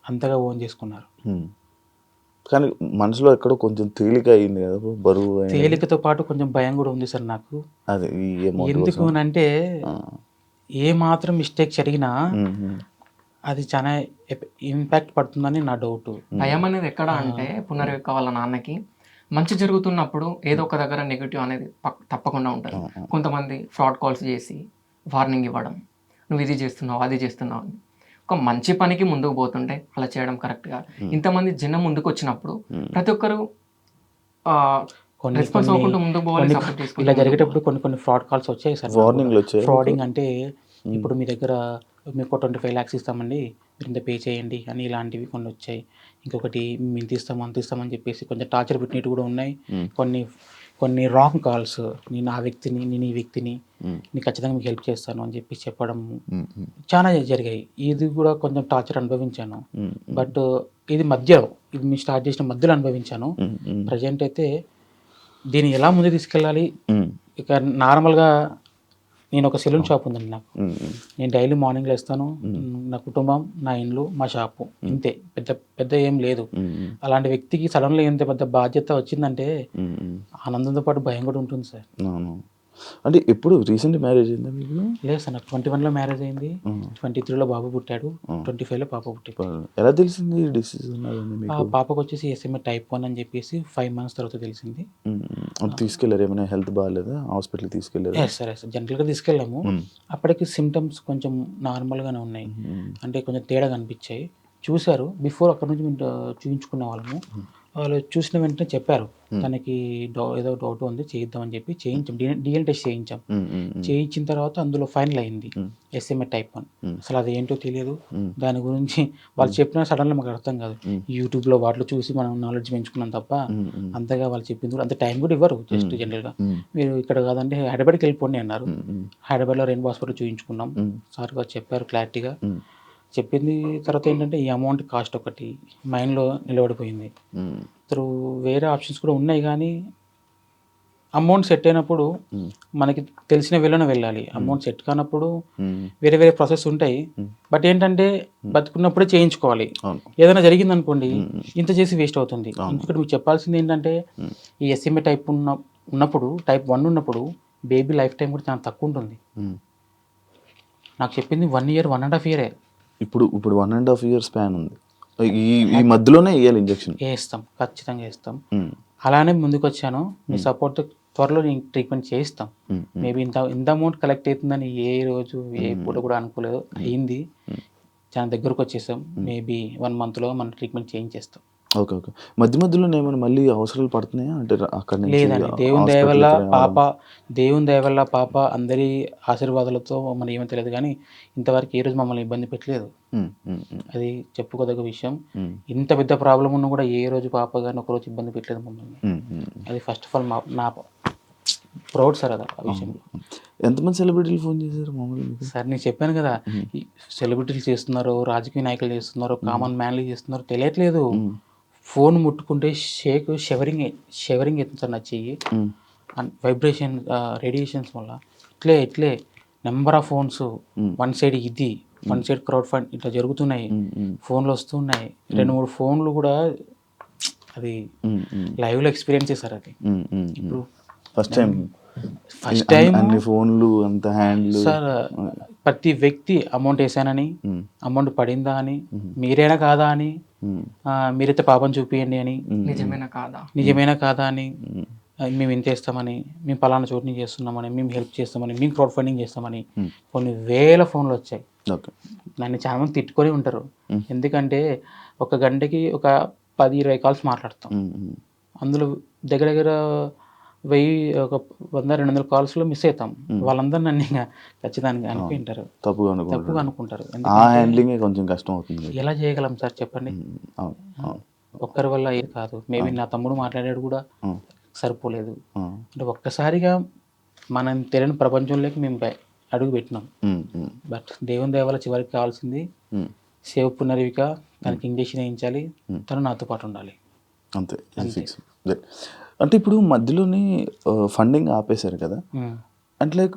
అంతగా ఓన్ చేసుకున్నారు. కానీ మనసులో ఎక్కడో కొంచెం తేలిక అయింది కదా, బరువు తేలికతో పాటు కొంచెం భయం కూడా ఉంది సార్ నాకు. అదే ఎందుకు అంటే ఏ మాత్రం మిస్టేక్ జరిగినా అది చాలా ఇంపాక్ట్ పడుతుందని నా డౌట్. భయం అనేది ఎక్కడ అంటే పునర్విక వాళ్ళ నాన్నకి మంచి జరుగుతున్నప్పుడు ఏదో ఒక దగ్గర నెగిటివ్ అనేది తప్పకుండా ఉంటుంది. కొంతమంది ఫ్రాడ్ కాల్స్ చేసి వార్నింగ్ ఇవ్వడం, నువ్వు ఇది చేస్తున్నావు అది చేస్తున్నావు అని. ఒక మంచి పనికి ముందుకు పోతుంటే అలా చేయడం కరెక్ట్ కాదు. ఇంతమంది జనం ముందుకు వచ్చినప్పుడు ప్రతి ఒక్కరు రెస్పాన్స్ అవ్వకుండా ముందుకు పోవాలి. ఇలా జరిగేటప్పుడు కొన్ని ఫ్రాడ్ కాల్స్ వచ్చాయి సార్. వార్నింగ్లు వచ్చాయి. ఫ్రాడింగ్ అంటే ఇప్పుడు మీ దగ్గర మీకు 25 lakhs ఇస్తామండి, మీరు ఇంత పే చేయండి అని ఇలాంటివి కొన్ని వచ్చాయి. ఇంకొకటి ఇంత ఇస్తాం అంత ఇస్తామని చెప్పేసి కొంచెం టార్చర్ పెట్టినట్టు కూడా ఉన్నాయి. కొన్ని రాంగ్ కాల్స్, నేను ఆ వ్యక్తిని, నేను ఈ వ్యక్తిని, నేను ఖచ్చితంగా మీకు హెల్ప్ చేస్తాను అని చెప్పి చెప్పడం చాలా జరిగాయి. ఇది కూడా కొంచెం టార్చర్ అనుభవించాను. బట్ ఇది మేము స్టార్ట్ చేసిన మధ్యలో అనుభవించాను. ప్రజెంట్ అయితే దీన్ని ఎలా ముందు తీసుకెళ్ళాలి, ఇక నార్మల్గా నేను ఒక సెలూన్ షాప్ ఉందండి నాకు. నేను డైలీ మార్నింగ్ లేస్తాను, నా కుటుంబం, నా ఇండ్లు, మా షాపు, ఇంతే. పెద్ద ఏం లేదు. అలాంటి వ్యక్తికి సడన్గా ఎంత పెద్ద బాధ్యత వచ్చిందంటే ఆనందంతో పాటు భయం కూడా ఉంటుంది సార్. అంటే ఎప్పుడు రీసెంట్ మ్యారేజ్ అయిందా మీకు? లేదు సార్, నాకు 21లో మ్యారేజ్ అయింది, 23లో బాబు పుట్టాడు, 25లో పాప పుట్టింది. ఎలా తెలిసింది డిసీజ్? పాపకు వచ్చేసి SMA type 1 అని చెప్పేసి 5 months తర్వాత తెలిసింది. తీసుకెళ్ళారు? ఏమైనా హెల్త్ బాగాలేదా? హాస్పిటల్కి తీసుకెళ్ళారు? సార్ జనరల్గా తీసుకెళ్ళాము. అప్పటికి సిమ్టమ్స్ కొంచెం నార్మల్గానే ఉన్నాయి, అంటే కొంచెం తేడా కనిపించాయి. చూశారు, బిఫోర్ అక్కడ నుంచి మేము చూపించుకునే వాళ్ళము. వాళ్ళు చూసిన వెంటనే చెప్పారు తనకి ఏదో డౌట్ ఉంది చేయిద్దామని చెప్పి చేయించాం. DNA టెస్ట్ చేయించాం. చేయించిన తర్వాత అందులో ఫైనల్ అయింది SMA type 1. అసలు అది ఏంటో తెలియదు. దాని గురించి వాళ్ళు చెప్పినా సడన్గా మాకు అర్థం కాదు. యూట్యూబ్లో వాటిలో చూసి మనం నాలెడ్జ్ పెంచుకున్నాం తప్ప అంతగా వాళ్ళు చెప్పింది కూడా అంత టైం కూడా ఇవ్వరు. జస్ట్ జనరల్గా మీరు ఇక్కడ కాదంటే హైదరాబాద్కి వెళ్ళిపోండి అన్నారు. హైదరాబాద్లో రెయిన్బో హాస్పిటల్ చూయించుకున్నాం. సార్ గారు చెప్పారు క్లారిటీగా. చెప్పింది తర్వాత ఏంటంటే ఈ అమౌంట్ కాస్ట్ ఒకటి మైండ్లో నిలబడిపోయింది. వేరే ఆప్షన్స్ కూడా ఉన్నాయి, కానీ అమౌంట్ సెట్ అయినప్పుడు మనకి తెలిసిన వేళనే వెళ్ళాలి. అమౌంట్ సెట్ కానప్పుడు వేరే ప్రాసెస్ ఉంటాయి. బట్ ఏంటంటే బతుకున్నప్పుడే చేయించుకోవాలి. ఏదైనా జరిగింది అనుకోండి, ఇంత చేసి వేస్ట్ అవుతుంది. ఇంకొకటి మీకు చెప్పాల్సింది ఏంటంటే ఈ SMA type ఉన్నప్పుడు, type 1 ఉన్నప్పుడు బేబీ లైఫ్ టైం కూడా చాలా తక్కువ ఉంటుంది. నాకు చెప్పింది 1 year 1.5 year. ఇప్పుడు 1.5 year స్పాన్ ఉంది. ఈ మధ్యలోనే వేయాలి ఇంజెక్షన్? వేస్తాం, ఖచ్చితంగా వేస్తాం. అలానే ముందుకు వచ్చాను. మీ సపోర్ట్ త్వరలో నేను ట్రీట్మెంట్ చేయిస్తాం. మేబీ ఇంత అమౌంట్ కలెక్ట్ అవుతుందని ఏ రోజు ఏ పూట కూడా అనుకోలేదు. అయింది, చాలా దగ్గరకు వచ్చేసాం. మేబీ 1 monthలో మనం ట్రీట్మెంట్ చేయించేస్తాం. ఓకే. ఓకే. మధ్య మధ్యలో ఏమైనా మళ్ళీ అవసరాలు పడుతున్నాయా? అంటే అక్కడి నుంచి లేదండి, దేవుని దయ వల్ల పాప అందరి ఆశీర్వాదాలతో మనం ఏమో తెలియదు కానీ ఇంతవరకు ఏ రోజు మమ్మల్ని ఇబ్బంది పెట్టలేదు. అది చెప్పుకోదగ్గ విషయం. ఇంత పెద్ద ప్రాబ్లం ఉన్నా కూడా ఏ రోజు పాప కానీ ఒకరోజు ఇబ్బంది పెట్టలేదు మమ్మల్ని. అది ఫస్ట్ ఆఫ్ ఆల్ నా ప్రౌడ్ సార్ అది ఆ విషయంలో. ఎంతమంది సెలబ్రిటీలు ఫోన్ చేశారు మామూలుగా? సార్ నేను చెప్పాను కదా, ఈ సెలబ్రిటీలు చేస్తున్నారు, రాజకీయ నాయకులు చేస్తున్నారు, కామన్ మ్యాన్లు చేస్తున్నారు, తెలియట్లేదు. ఫోన్ ముట్టుకుంటే షెవరింగ్ అవుతుంది సార్ నా చెయ్యి. వైబ్రేషన్ రేడియేషన్స్ వల్ల ఇట్లే number of phones, one side crowd fund ఇట్లా జరుగుతున్నాయి. ఫోన్లు వస్తున్నాయి, 2-3 ఫోన్లు కూడా. అది లైవ్లో ఎక్స్పీరియన్స్ చేశారు. అది ఇప్పుడు ఫస్ట్ టైం అన్ని ఫోన్లు అంత హ్యాండ్లు సార్. ప్రతి వ్యక్తి అమౌంట్ వేసానని, అమౌంట్ పడిందా అని, మీరేనా కాదా అని, మీరైతే పాపం చూపియండి అని, నిజమేనా కాదా అని, మేము ఇంత వేస్తామని, మేము పలానా చోటు నుంచి చేస్తున్నామని, మేము హెల్ప్ చేస్తామని, మేము క్రౌడ్ ఫండింగ్ చేస్తామని కొన్ని వేల ఫోన్లు వచ్చాయి. నన్ను చాలా మంది తిట్టుకొని ఉంటారు. ఎందుకంటే ఒక గంటకి ఒక 10-20 కాల్స్ మాట్లాడతాం. అందులో దగ్గర 100-200 కాల్స్లో మిస్ అవుతాం. వాళ్ళందరూ నన్ను ఇంకా ఖచ్చితంగా అనుకుంటారు, తప్పుగా అనుకుంటారు. కొంచెం కష్టం అవుతుంది. ఎలా చేయగలం సార్ చెప్పండి? ఒక్కరి వల్ల ఏది కాదు. మేబీ నా తమ్ముడు మాట్లాడాడు కూడా సరిపోలేదు. అంటే ఒక్కసారిగా మనం తెలియని ప్రపంచంలోకి మేము అడుగు పెట్టినాం. బట్ దేవుని దయ వల్ల చివరికి కావాల్సింది సేవ్ పునర్విక. తనకి ఇంజక్షన్ వేయించాలి, తను నాతో పాటు ఉండాలి, అంతే. అంటే ఇప్పుడు మధ్యలోనే ఫండింగ్ ఆపేశారు కదా, అంటే లైక్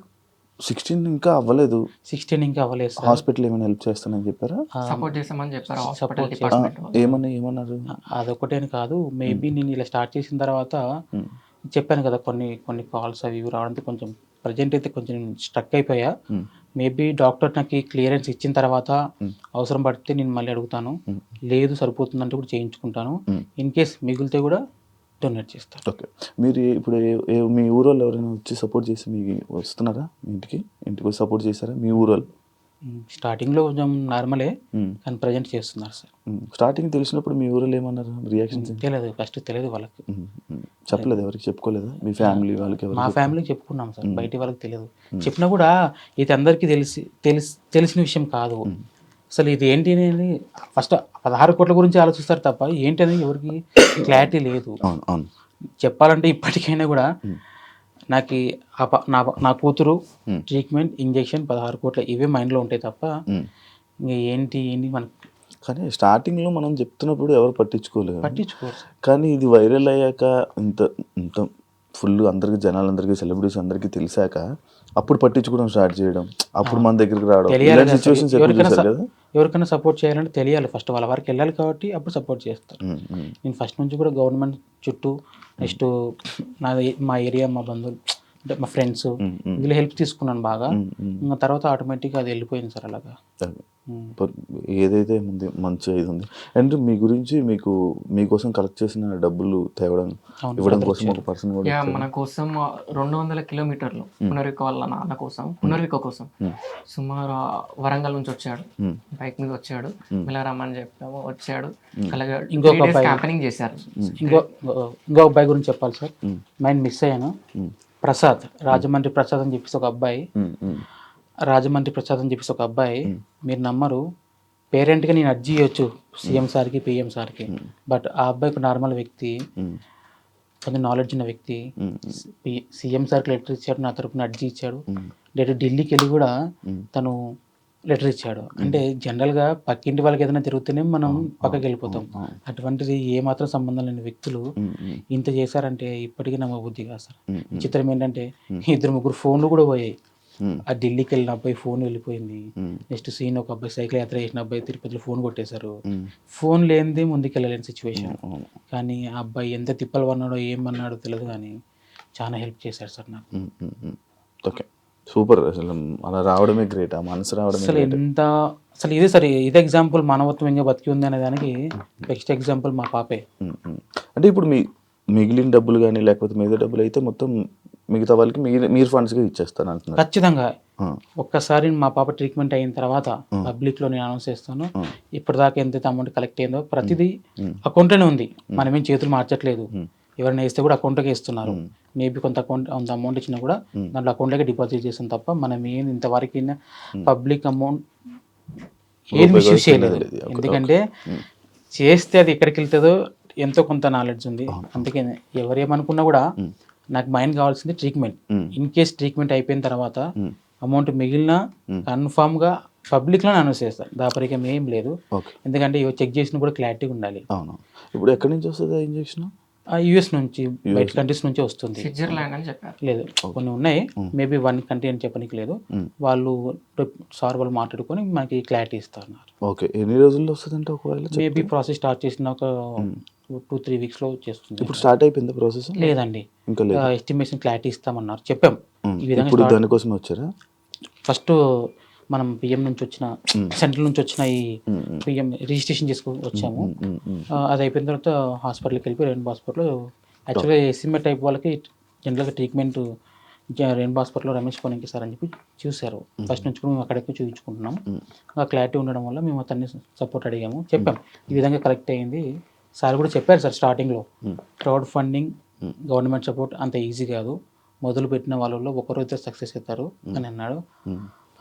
16 ఇంకా అవ్వలేదు. 16 ఇంకా అవ్వలేదు. హాస్పిటల్ ఏమైనా హెల్ప్ చేస్తానని చెప్పారా? సపోర్ట్ చేస్తామని చెప్పారు. ఏమన్నారు? అదొకటే అని కాదు, మేబీ నేను ఇలా స్టార్ట్ చేసిన తర్వాత చెప్పాను కదా, కొన్ని కాల్స్ అవి రావడంతో కొంచెం ప్రజెంట్ అయితే కొంచెం స్ట్రక్ అయిపోయా. మేబీ డాక్టర్ నాకు క్లియరెన్స్ ఇచ్చిన తర్వాత అవసరం పడితే నేను మళ్ళీ అడుగుతాను, లేదు సరిపోతుందంటే కూడా చేయించుకుంటాను. ఇన్ కేస్ మిగిలితే కూడా డొనేట్ చేస్తాను. ఓకే. మీరు ఇప్పుడు మీ ఊరోళ్ళు ఎవరైనా వచ్చి సపోర్ట్ చేసి మీకు వస్తున్నారా? మీ ఇంటికి వచ్చి సపోర్ట్ చేశారా మీ ఊరోళ్ళు? స్టార్టింగ్లో కొంచెం నార్మలే, కానీ ప్రజెంట్ చేస్తున్నారు సార్. స్టార్టింగ్ తెలిసినప్పుడు మీ ఊరోళ్ళు ఏమన్నారు? రియాక్షన్స్ తెలియదు, ఫస్ట్ తెలియదు వాళ్ళకి. చెప్పలేదు, ఎవరికి చెప్పుకోలేదా? మీ ఫ్యామిలీ వాళ్ళకి? మా ఫ్యామిలీకి చెప్పుకున్నాం సార్, బయట వాళ్ళకి తెలియదు. చెప్పినా కూడా ఇది అందరికీ తెలిసిన విషయం కాదు. అసలు ఇది ఏంటి అనేది ఫస్ట్ 16 కోట్ల గురించి ఆలోచిస్తారు తప్ప ఏంటి అనేది ఎవరికి క్లారిటీ లేదు. చెప్పాలంటే ఇప్పటికైనా కూడా నాకు నా కూతురు ట్రీట్మెంట్, ఇంజెక్షన్, 16 కోట్ల ఇవే మైండ్లో ఉంటాయి తప్ప ఇంకా ఏంటి మనకు. కానీ స్టార్టింగ్లో మనం చెప్తున్నప్పుడు ఎవరు పట్టించుకోరు. కానీ ఇది వైరల్ అయ్యాక ఇంత ఫుల్ అందరికి, జనాలందరికీ, సెలబ్రిటీస్ అందరికీ తెలిసాక అప్పుడు పట్టించుకోవడం స్టార్ట్ చేయడం, అప్పుడు మన దగ్గరికి రావడం. ఎవరికైనా సపోర్ట్ చేయాలంటే తెలియాలి, ఫస్ట్ వాళ్ళ వరకు వెళ్ళాలి కాబట్టి అప్పుడు సపోర్ట్ చేస్తారు. నేను ఫస్ట్ నుంచి కూడా గవర్నమెంట్ చుట్టూ, నెక్స్ట్ మా ఏరియా, మా బంధువులు అంటే మా ఫ్రెండ్స్ వీళ్ళు హెల్ప్ తీసుకున్నాను బాగా. ఇంకా తర్వాత ఆటోమేటిక్గా అది వెళ్ళిపోయింది సార్ అలాగా. ఏదైతే ఉంది మంచిగా ఇది ఉంది. అండ్ మీ గురించి మీకోసం కలెక్ట్ చేసిన డబ్బులు ఇవ్వడం కోసం ఒక పర్సన్ కూడా మన కోసం 200 కిలోమీటర్లు పునర్విక వాళ్ళ నాన్న కోసం, పునర్విక కోసం సుమారు వరంగల్ నుంచి వచ్చాడు, బైక్ మీద వచ్చాడు, ఇలా రమ్మని చెప్పాము, వచ్చాడు. అలాగే ఇంకొక క్యాంపెయినింగ్ చేశారు. ఇంకో అబ్బాయి గురించి చెప్పాలి సార్, మైండ్ మిస్ అయ్యాను. ప్రసాద్, రాజమండ్రి ప్రసాద్ అని చెప్పేసి ఒక అబ్బాయి, మీరు నమ్మరు, పేరెంట్గా నేను అర్జీ ఇవ్వచ్చు సీఎం సార్కి, పిఎం సార్కి. బట్ ఆ అబ్బాయి ఒక నార్మల్ వ్యక్తి, కొంచెం నాలెడ్జ్ ఉన్న వ్యక్తి. సీఎం సార్కి లెటర్ ఇచ్చాడు, నా తరపున అర్జీ ఇచ్చాడు. ఢిల్లీకి వెళ్ళి కూడా తను లెటర్ ఇచ్చాడు. అంటే జనరల్గా పక్కింటి వాళ్ళకి ఏదైనా తిరుగుతూనే మనం పక్కకి వెళ్ళిపోతాం. అటువంటిది ఏమాత్రం సంబంధం లేని వ్యక్తులు ఇంత చేశారంటే ఇప్పటికీ నమ్మబుద్ధి కాదు సార్. విచిత్రం ఏంటంటే 2-3 ఫోన్లు కూడా పోయాయి. ఆ ఢిల్లీకి వెళ్ళిన అబ్బాయి ఫోన్ వెళ్ళిపోయింది. నెక్స్ట్ సీన్ ఒక అబ్బాయి సైకిల్ యాత్ర చేసిన అబ్బాయి తిరుపతిలో ఫోన్ కొట్టేశారు. ఫోన్ లేనిదే ముందుకు వెళ్ళలేని సిచ్యువేషన్. కానీ ఆ అబ్బాయి ఎంత తిప్పలు పన్నాడో ఏమన్నాడో తెలియదు, కానీ చాలా హెల్ప్ చేశాడు సార్ నాకు. Okay, super. అసలు అలా రావడమే గ్రేట్, ఆ మనసు రావడమే. అసలు ఇదే సార్, ఇదే ఎగ్జాంపుల్ మానవత్వం ఇంకా బతికి ఉంది అనే దానికి బెస్ట్ ఎగ్జాంపుల్ మా పాపే. అంటే ఇప్పుడు మిగిలిన డబ్బులు కానీ లేకపోతే మిగతా డబ్బులు అయితే మొత్తం మిగతా వాళ్ళకి మీరు ఫండ్స్గా ఇచ్చేస్తారు అంటున్నారు. ఖచ్చితంగా ఒక్కసారి మా పాప ట్రీట్మెంట్ అయిన తర్వాత పబ్లిక్లో నేను అనౌన్స్ చేస్తాను. ఇప్పటిదాకా ఎంతైతే అమౌంట్ కలెక్ట్ అయిందో ప్రతిదీ అకౌంట్లోనే ఉంది. మనమేం చేతులు మార్చట్లేదు. ఎవరైనా వేస్తే కూడా అకౌంట్లోకి ఇస్తున్నారు. మేబీ కొంత అమౌంట్ ఇచ్చినా కూడా దాంట్లో అకౌంట్లోకి డిపాజిట్ చేస్తాం తప్ప మనం ఏం ఇంతవరకు పబ్లిక్ అమౌంట్ ఏది మిస్యూజ్ చేయలేదు. ఎందుకంటే చేస్తే అది ఎక్కడికి వెళ్తుందో ఎంతో కొంత నాలెడ్జ్ ఉంది. అందుకే ఎవరేమనుకున్నా కూడా నాకు మైండ్ కావాల్సింది ట్రీట్మెంట్. ఇన్ కేస్ ట్రీట్మెంట్ అయిపోయిన తర్వాత అమౌంట్ మిగిలిన కన్ఫామ్గా పబ్లిక్లో అనౌన్స్ చేస్తాను. దాపరికం ఏం లేదు. ఎందుకంటే చెక్ చేసిన కూడా క్లారిటీగా ఉండాలి. అవును. ఇప్పుడు ఎక్కడి నుంచి వస్తుంది ఆ ఇంజెక్షన్? యుఎస్ నుంచి, బయట కంట్రీస్ నుంచి వస్తుంది. స్విట్జర్లాండ్ అని చెప్పారు. లేదు, కొన్ని ఉన్నాయి. మేబీ 1 కంట్రీ అని చెప్పడానికి లేదు. వాళ్ళు మాట్లాడుకొని మనకి క్లారిటీ ఇస్తారు. ఓకే. ఎన్ని రోజుల్లో వస్తుందంటే ఒకవేళ? మేబీ ప్రాసెస్ స్టార్ట్ చేసిన ఒక 2-3 వీక్స్లో చేస్తుంది. ఇప్పుడు స్టార్ట్ అయిపోయింది ప్రాసెస్? లేదండి, ఇంకా లేదు. ఎస్టిమేషన్ క్లారిటీ ఇస్తామన్నారు, చెప్పాం. ఈ విధంగా ఇప్పుడు దానికోసం వచ్చారా? ఫస్ట్ మనం పిఎం నుంచి వచ్చిన, సెంట్రల్ నుంచి వచ్చిన ఈ పిఎం రిజిస్ట్రేషన్ చేసుకొని వచ్చాము. అది అయిపోయిన తర్వాత హాస్పిటల్కి వెళ్ళిపోయి రెయిన్బో హాస్పిటల్లో యాక్చువల్గా ఎస్ఎంఏ టైప్ వాళ్ళకి జనరల్గా ట్రీట్మెంట్ రెయిన్బో హాస్పిటల్లో రమేష్ కోనికి సార్ అని చెప్పి చూశారు. ఫస్ట్ నుంచి కూడా మేము అక్కడికి చూపించుకుంటున్నాం. ఆ క్లారిటీ ఉండడం వల్ల మేము అతన్ని సపోర్ట్ అడిగాము, చెప్పాం ఈ విధంగా కరెక్ట్ అయింది. సార్ కూడా చెప్పారు సార్ స్టార్టింగ్లో, క్రౌడ్ ఫండింగ్ గవర్నమెంట్ సపోర్ట్ అంత ఈజీ కాదు, మొదలు పెట్టిన వాళ్ళలో ఒకరు ఇద్దరు సక్సెస్ అవుతారు అని అన్నాడు.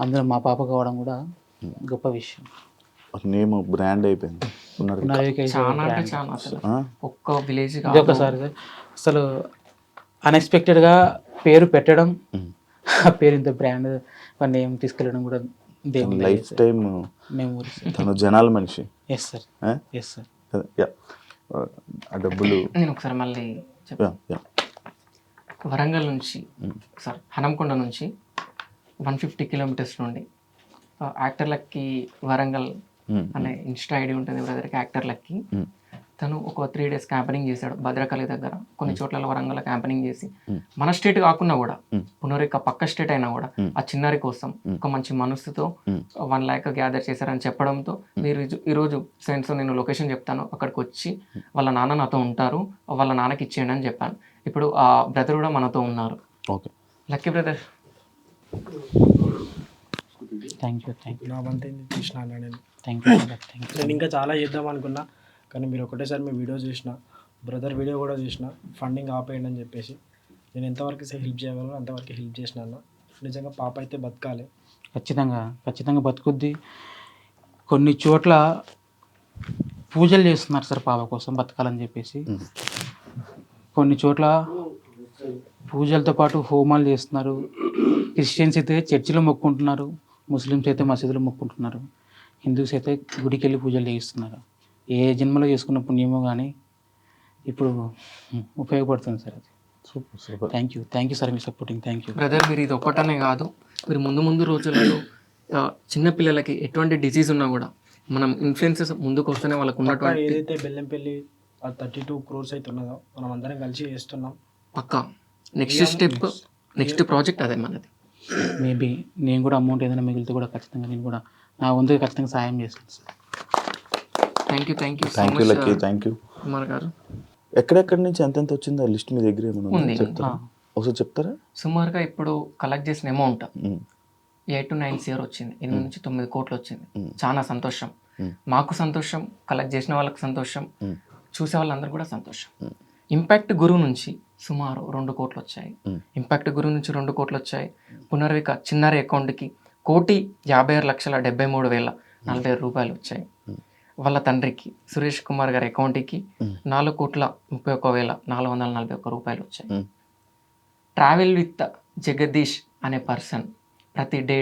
అందులో మా పాప కావడం కూడా గొప్ప విషయం. నేమ్ బ్రాండ్ అయిపోయింది. చాలా అంటే చాలా అసలు ఒక్క విలేజ్ ఇది ఒకసారి అసలు అన్ఎక్స్పెక్టెడ్గా పేరు పెట్టడం, ఆ పేరు ఇంత బ్రాండ్ నేమ్ తీసుకెళ్ళడం కూడా దేవుని లైఫ్ టైం మెమోరీస్. తను జనాల మనిషి. Yes sir, yes sir. ఆ డబ్బులు నేను ఒకసారి మళ్ళీ చెప్పాను. వరంగల్ నుంచి సార్ హనంకొండ నుంచి 150 కిలోమీటర్స్ నుండి యాక్టర్ లక్కీ వరంగల్ అనే ఇన్స్టా ఐడి ఉంటుంది బ్రదర్కి. యాక్టర్ లక్కీ తను ఒక 3 days క్యాంపెనింగ్ చేశాడు భద్రకాళి దగ్గర. కొన్ని చోట్ల వరంగల్ క్యాంపెనింగ్ చేసి మన స్టేట్ కాకుండా కూడా పునరిక పక్క స్టేట్ అయినా కూడా ఆ చిన్నారి కోసం ఒక మంచి మనసుతో 1 lakh గ్యాదర్ చేశారని చెప్పడంతో మీరు ఈరోజు ఫ్రెండ్స్ నేను లొకేషన్ చెప్తాను, అక్కడికి వచ్చి వాళ్ళ నాన్న నాతో ఉంటారు, వాళ్ళ నాన్నకి ఇచ్చేయండి అని చెప్పాను. ఇప్పుడు ఆ బ్రదర్ కూడా మనతో ఉన్నారు. Okay, lucky brother. Thank you. నా వంతు చూసిన నేను. Thank you. నేను ఇంకా చాలా చేద్దాం అనుకున్నా, కానీ మీరు ఒకటేసారి మీ వీడియో చూసిన, బ్రదర్ వీడియో కూడా చూసిన, ఫండింగ్ ఆపేయండి అని చెప్పేసి నేను ఎంతవరకు హెల్ప్ చేయగలను అంతవరకు హెల్ప్ చేసిన అన్న. నిజంగా పాప అయితే బతకాలి, ఖచ్చితంగా బతుకుద్ది. కొన్ని చోట్ల పూజలు చేస్తున్నారు సార్ పాప కోసం బతకాలని చెప్పేసి. కొన్ని చోట్ల పూజలతో పాటు హోమాలు చేస్తున్నారు. క్రిస్టియన్స్ అయితే చర్చిలో మొక్కుంటున్నారు, ముస్లిమ్స్ అయితే మసీదులో మొక్కుంటున్నారు, హిందూస్ అయితే గుడికి వెళ్ళి పూజలు చేయిస్తున్నారు. ఏ జన్మలో చేసుకున్న పుణ్యమో కానీ ఇప్పుడు ఉపయోగపడుతుంది సార్ అది. Super. Thank you sir me supporting. Thank you brother. మీరు ఇది ఒక్కటనే కాదు, మీరు ముందు రోజులలో చిన్నపిల్లలకి ఎటువంటి డిసీజ్ ఉన్నా కూడా మనం ఇన్ఫ్లుయెన్సెస్ ముందుకు వస్తేనే వాళ్ళకు ఉన్నటువంటి ఏదైతే బెల్లంపల్లి 32 crores అయితే ఉన్నదో మనం అందరం కలిసి చేస్తున్నాం. పక్కా నెక్స్ట్ స్టెప్, నెక్స్ట్ ప్రాజెక్ట్ అదే మనది. మేబీ నేను కూడా అమౌంట్ ఏదైనా మిగిలితే కూడా ఖచ్చితంగా నేను కూడా నా వంతుగా ఖచ్చితంగా సాయం చేస్తాను sir. Thank you lucky. Thank you Kumar గారు. ఎక్కడెక్కడి నుంచి ఎంతెంత వచ్చిందో ఆ లిస్ట్ మీ దగ్గర ఏమైనా చెప్తారా? ఒకసారి చెప్తారా? సుమారుగా ఇప్పుడు కలెక్ట్ చేసిన అమౌంట్ 8 to 9 crores వచ్చింది. 8 నుంచి 9 కోట్లు వచ్చింది. చాలా సంతోషం, మాకు సంతోషం, కలెక్ట్ చేసిన వాళ్ళకి సంతోషం, చూసే వాళ్ళందరూ కూడా సంతోషం. ఇంపాక్ట్ గురువు నుంచి సుమారు 2 కోట్లు వచ్చాయి. ఇంపాక్ట్ గురువు నుంచి 2 కోట్లు వచ్చాయి. పునర్విక చిన్నారి అకౌంట్కి 1,56,73,040 రూపాయలు వచ్చాయి. వాళ్ళ తండ్రికి సురేష్ కుమార్ గారి అకౌంట్కి 4,31,441 రూపాయలు వచ్చాయి. ట్రావెల్ విత్ జగదీష్ అనే పర్సన్ ప్రతి డే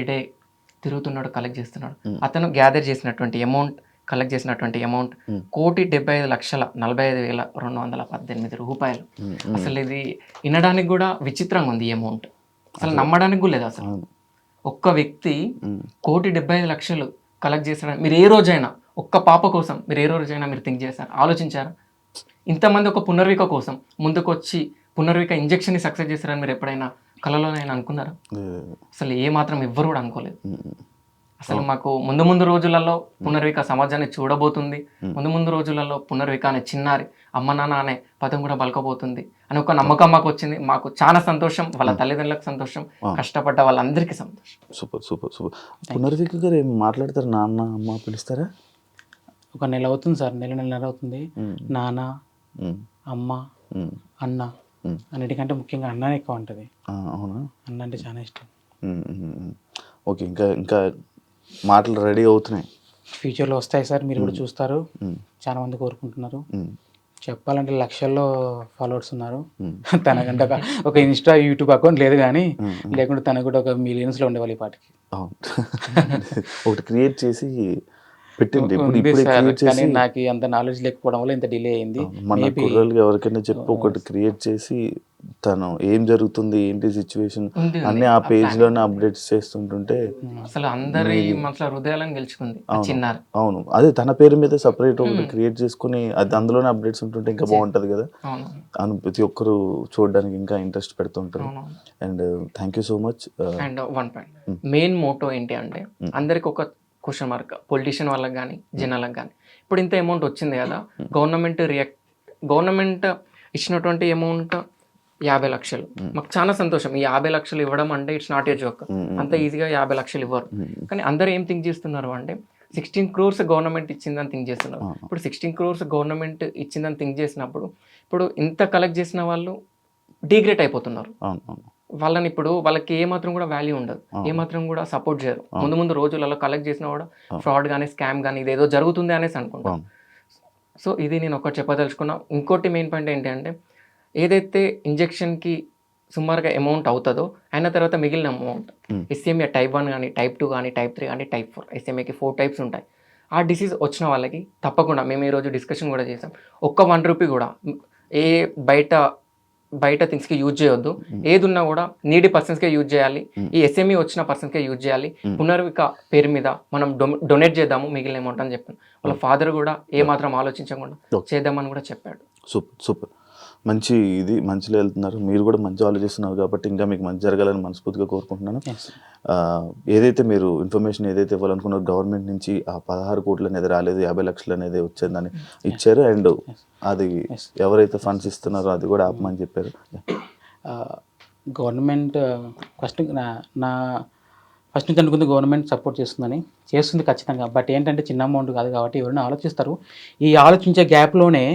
తిరుగుతున్నాడు, కలెక్ట్ చేస్తున్నాడు. అతను గ్యాదర్ చేసినటువంటి అమౌంట్, కలెక్ట్ చేసినటువంటి అమౌంట్ 1,75,45,218 రూపాయలు. అసలు ఇది వినడానికి కూడా విచిత్రంగా ఉంది. ఈ అమౌంట్ అసలు నమ్మడానికి కూడా లేదు. అసలు ఒక్క వ్యక్తి 1,75,00,000 కలెక్ట్ చేస్తాడని మీరు ఏ రోజైనా, ఒక్క పాప కోసం మీరు ఏ రోజైనా మీరు థింక్ చేశారు, ఆలోచించారా? ఇంతమంది ఒక పునర్విక కోసం ముందుకు వచ్చి పునర్విక ఇంజెక్షన్ని సక్సెస్ చేస్తారని మీరు ఎప్పుడైనా కళలోనైనా అనుకున్నారా? అసలు ఏ మాత్రం ఎవ్వరు కూడా అనుకోలేదు. అసలు మాకు ముందు ముందు రోజులలో పునర్విక సమాజాన్ని చూడబోతుంది, ముందు ముందు రోజులలో పునర్విక అనే చిన్నారి అమ్మ నాన్న అనే పదం కూడా పలకబోతుంది అని ఒక నమ్మకం మాకు వచ్చింది. మాకు చాలా సంతోషం, వాళ్ళ తల్లిదండ్రులకు సంతోషం, కష్టపడ్డ వాళ్ళందరికీ సంతోషం. Super super super. పునర్విక గారు ఏం మాట్లాడతారు? నాన్న అమ్మ పిలుస్తారా? ఒక నెల అవుతుంది సార్, నెల అవుతుంది. నాన్న, అమ్మ, అన్న, అన్నిటికంటే ముఖ్యంగా అన్ననే ఎక్కువ ఉంటుంది. అవునా? అన్న అంటే చాలా ఇష్టం. ఓకే, ఇంకా ఇంకా మాటలు రెడీ అవుతున్నాయి, ఫ్యూచర్లో వస్తాయి సార్, మీరు కూడా చూస్తారు. చాలా మంది కోరుకుంటున్నారు. చెప్పాలంటే లక్షల్లో ఫాలోవర్స్ ఉన్నారు. తనకంటే ఒక ఇన్స్టా యూట్యూబ్ అకౌంట్ లేదు, కానీ లేకుంటే తనకు కూడా ఒక మిలియన్స్లో ఉండేవాళ్ళు ఈ పాటికి. అవును. ఒకటి క్రియేట్ చేసి పెట్టింది. ఉంది సార్, కానీ నాకు అంత నాలెడ్జ్ లేకపోవడం వల్ల ఇంత డిలే అయింది. మన కుర్రలకి ఎవరికైనా చెప్పి ఒకటి క్రియేట్ చేసి తను ఏం జరుగుతుంది ఏంటి సిచ్యువేషన్ అన్ని ఆ పేజ్ లోనే అప్డేట్స్ చేస్తుంటుంటే అసలు అందరి మనసులో హృదయాలను గెలుచుకుంది చిన్నారు. అవును, అదే తన పేరు మీద సపరేట్ ఒకటి క్రియేట్ చేసుకుని అది అందులోనే అప్డేట్స్ ఉంటుంటే ఇంకా బాగుంటది కదా. ప్రతి ఒక్కరు చూడడానికి ఇంకా ఇంట్రెస్ట్ పెడుతుంటారు. And thank you so much. And one point main motto ఏంటి అంటే, అందరికి ఒక క్వశ్చన్ మార్క్, పొలిటీషియన్ వాళ్ళకి కానీ జనాలకు కానీ, ఇప్పుడు ఇంత అమౌంట్ వచ్చింది కదా, గవర్నమెంట్ ఇచ్చినటువంటి అమౌంట్ 50 లక్షలు, మాకు చాలా సంతోషం. ఈ 50 లక్షలు ఇవ్వడం అంటే ఇట్స్ నాట్ ఏ జోక్, అంత ఈజీగా 50 లక్షలు ఇవ్వరు. కానీ అందరూ ఏం థింక్ చేస్తున్నారు అంటే 16 crores గవర్నమెంట్ ఇచ్చిందని థింక్ చేస్తున్నారు. ఇప్పుడు 16 crores గవర్నమెంట్ ఇచ్చిందని థింక్ చేసినప్పుడు, ఇప్పుడు ఇంత కలెక్ట్ చేసిన వాళ్ళు డిగ్రేట్ అయిపోతున్నారు. వాళ్ళని ఇప్పుడు వాళ్ళకి ఏమాత్రం కూడా వాల్యూ ఉండదు, ఏమాత్రం కూడా సపోర్ట్ చేయరు. ముందు ముందు రోజులలో కలెక్ట్ చేసినా కూడా ఫ్రాడ్ కానీ స్కామ్ కానీ ఇదేదో జరుగుతుంది అనేసి అనుకుంటాం. సో ఇది నేను ఒకటి చెప్పదలుచుకున్నా. ఇంకోటి మెయిన్ పాయింట్ ఏంటి అంటే, ఏదైతే ఇంజెక్షన్కి సుమారుగా అమౌంట్ అవుతుందో అయిన తర్వాత మిగిలిన అమౌంట్ ఎస్ఎంఏ టైప్ 1 కానీ టైప్ 2 కానీ టైప్ 3 కానీ టైప్ 4, ఎస్ఎంఏకి 4 టైప్స్ ఉంటాయి. ఆ డిసీజ్ వచ్చిన వాళ్ళకి తప్పకుండా మేము ఈరోజు డిస్కషన్ కూడా చేసాం, ఒక్క 1 రూపీ కూడా ఏ బయట థింగ్స్కి యూజ్ చేయొద్దు. ఏది ఉన్నా కూడా నీడీ పర్సన్స్కే యూజ్ చేయాలి, ఈ ఎస్ఎంఈ వచ్చిన పర్సన్స్కే యూజ్ చేయాలి. పునర్విక పేరు మీద మనం డొనేట్ చేద్దాము మిగిలిన అమౌంట్ అని చెప్పాను. వాళ్ళ ఫాదర్ కూడా ఏమాత్రం ఆలోచించకుండా చేద్దామని కూడా చెప్పాడు. సూపర్ సూపర్, మంచి ఇది మంచిలో వెళ్తున్నారు. మీరు కూడా మంచి ఆలోచిస్తున్నారు కాబట్టి ఇంకా మీకు మంచి జరగాలని మనస్ఫూర్తిగా కోరుకుంటున్నాను. ఏదైతే మీరు ఇన్ఫర్మేషన్ ఏదైతే ఇవ్వాలనుకున్నారో గవర్నమెంట్ నుంచి ఆ 16 కోట్లు అనేది రాలేదు, 50 లక్షలు అనేది వచ్చేదని ఇచ్చారు. అండ్ అది ఎవరైతే ఫండ్స్ ఇస్తున్నారో అది కూడా ఆపమని చెప్పారు. గవర్నమెంట్ ఫస్ట్ ఫస్ట్ నుంచి అనుకుంది గవర్నమెంట్ సపోర్ట్ చేస్తుంది ఖచ్చితంగా. బట్ ఏంటంటే చిన్న అమౌంట్ కాదు కాబట్టి ఎవరైనా ఆలోచిస్తారు. ఈ ఆలోచించే గ్యాప్లోనే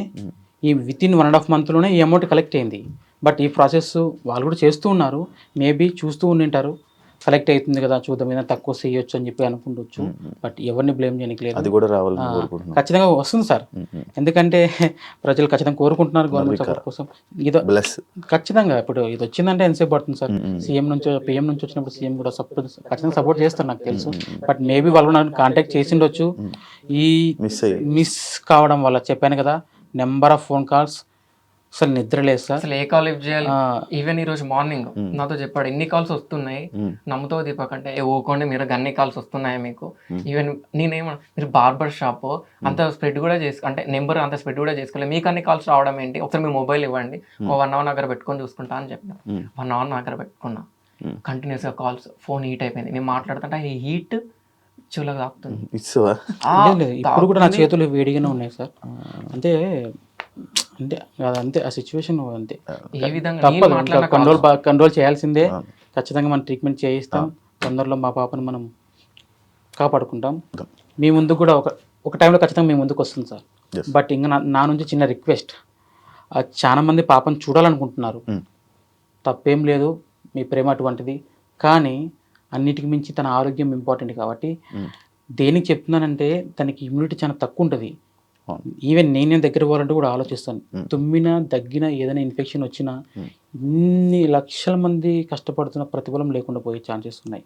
ఈ వితిన్ 1.5 monthలోనే ఈ అమౌంట్ కలెక్ట్ అయింది. బట్ ఈ ప్రాసెస్ వాళ్ళు కూడా చేస్తూ ఉన్నారు, మేబీ చూస్తూ ఉండింటారు, కలెక్ట్ అవుతుంది కదా చూద్దాం ఏదైనా తక్కువ చేయొచ్చు అని చెప్పి అనుకుంటవచ్చు. బట్ ఎవరిని బ్లేమ్ చేయడానికి లేదు, అది కూడా రావాలని కోరుకుంటున్నాను. ఖచ్చితంగా వస్తుంది సార్, ఎందుకంటే ప్రజలు ఖచ్చితంగా కోరుకుంటున్నారు గవర్నమెంట్ సపోర్ట్ కోసం. ఇదో ఖచ్చితంగా ఇప్పుడు ఇది వచ్చిందంటే ఎంతసేపు పడుతుంది సార్. పిఎం నుంచి వచ్చినప్పుడు సీఎం కూడా ఖచ్చితంగా సపోర్ట్ చేస్తారు నాకు తెలుసు. బట్ మేబీ వాళ్ళు నన్ను కాంటాక్ట్ చేసిండొచ్చు, ఈ మిస్ కావడం వల్ల. చెప్పాను కదా, నెంబర్ ఆఫ్ ఫోన్ కాల్స్, అసలు నిద్ర లేదు సార్. అసలు ఏ కాల్ లిఫ్ట్ చేయాలి. ఈవెన్ ఈ రోజు మార్నింగ్ నాతో చెప్పాడు, ఎన్ని కాల్స్ వస్తున్నాయి నమ్ముతావు దీపక్ అంటే, ఊకోండి మీరు అన్ని కాల్స్ వస్తున్నాయా మీకు. ఈవెన్ నేనేమన్నా మీరు బార్బర్ షాప్ అంత స్ప్రెడ్ కూడా అంటే నెంబర్ అంత స్ప్రెడ్ కూడా చేసుకోలేదు, మీకు అన్ని కాల్స్ రావడం ఏంటి, ఒకసారి మీ మొబైల్ ఇవ్వండి, 1 hour దగ్గర పెట్టుకొని చూసుకుంటా అని చెప్పిన. 1 hour దగ్గర పెట్టుకున్నా, కంటిన్యూస్గా కాల్స్, ఫోన్ హీట్ అయిపోయింది. నేను మాట్లాడుతుంటే ఈ హీట్ చెవులకు తాకుతుంది. ఇప్పుడు కూడా నా చేతులు వేడిగానే ఉన్నాయి సార్. అంటే ఆ సిచ్యువేషన్ అంతే, ఏ విధంగా తప్పదు, కంట్రోల్ చేయాల్సిందే. ఖచ్చితంగా మనం ట్రీట్మెంట్ చేయిస్తాం, తొందరలో మా పాపను మనం కాపాడుకుంటాం. మీ ముందు కూడా ఒక టైంలో ఖచ్చితంగా మీ ముందుకు వస్తుంది సార్. బట్ ఇంకా నా నుంచి చిన్న రిక్వెస్ట్, చాలా మంది పాపను చూడాలనుకుంటున్నారు, తప్పేం లేదు, మీ ప్రేమ అటువంటిది. కానీ అన్నిటికి మించి తన ఆరోగ్యం ఇంపార్టెంట్ కాబట్టి దేనికి చెప్తున్నానంటే, తనకి ఇమ్యూనిటీ చాలా తక్కువ ఉంటుంది. ఈవెన్ నేను దగ్గర పోవాలంటే కూడా ఆలోచిస్తాను. తుమ్మినా దగ్గినా ఏదైనా ఇన్ఫెక్షన్ వచ్చినా ఇన్ని లక్షల మంది కష్టపడుతున్న ప్రతిఫలం లేకుండా పోయే ఛాన్సెస్ ఉన్నాయి.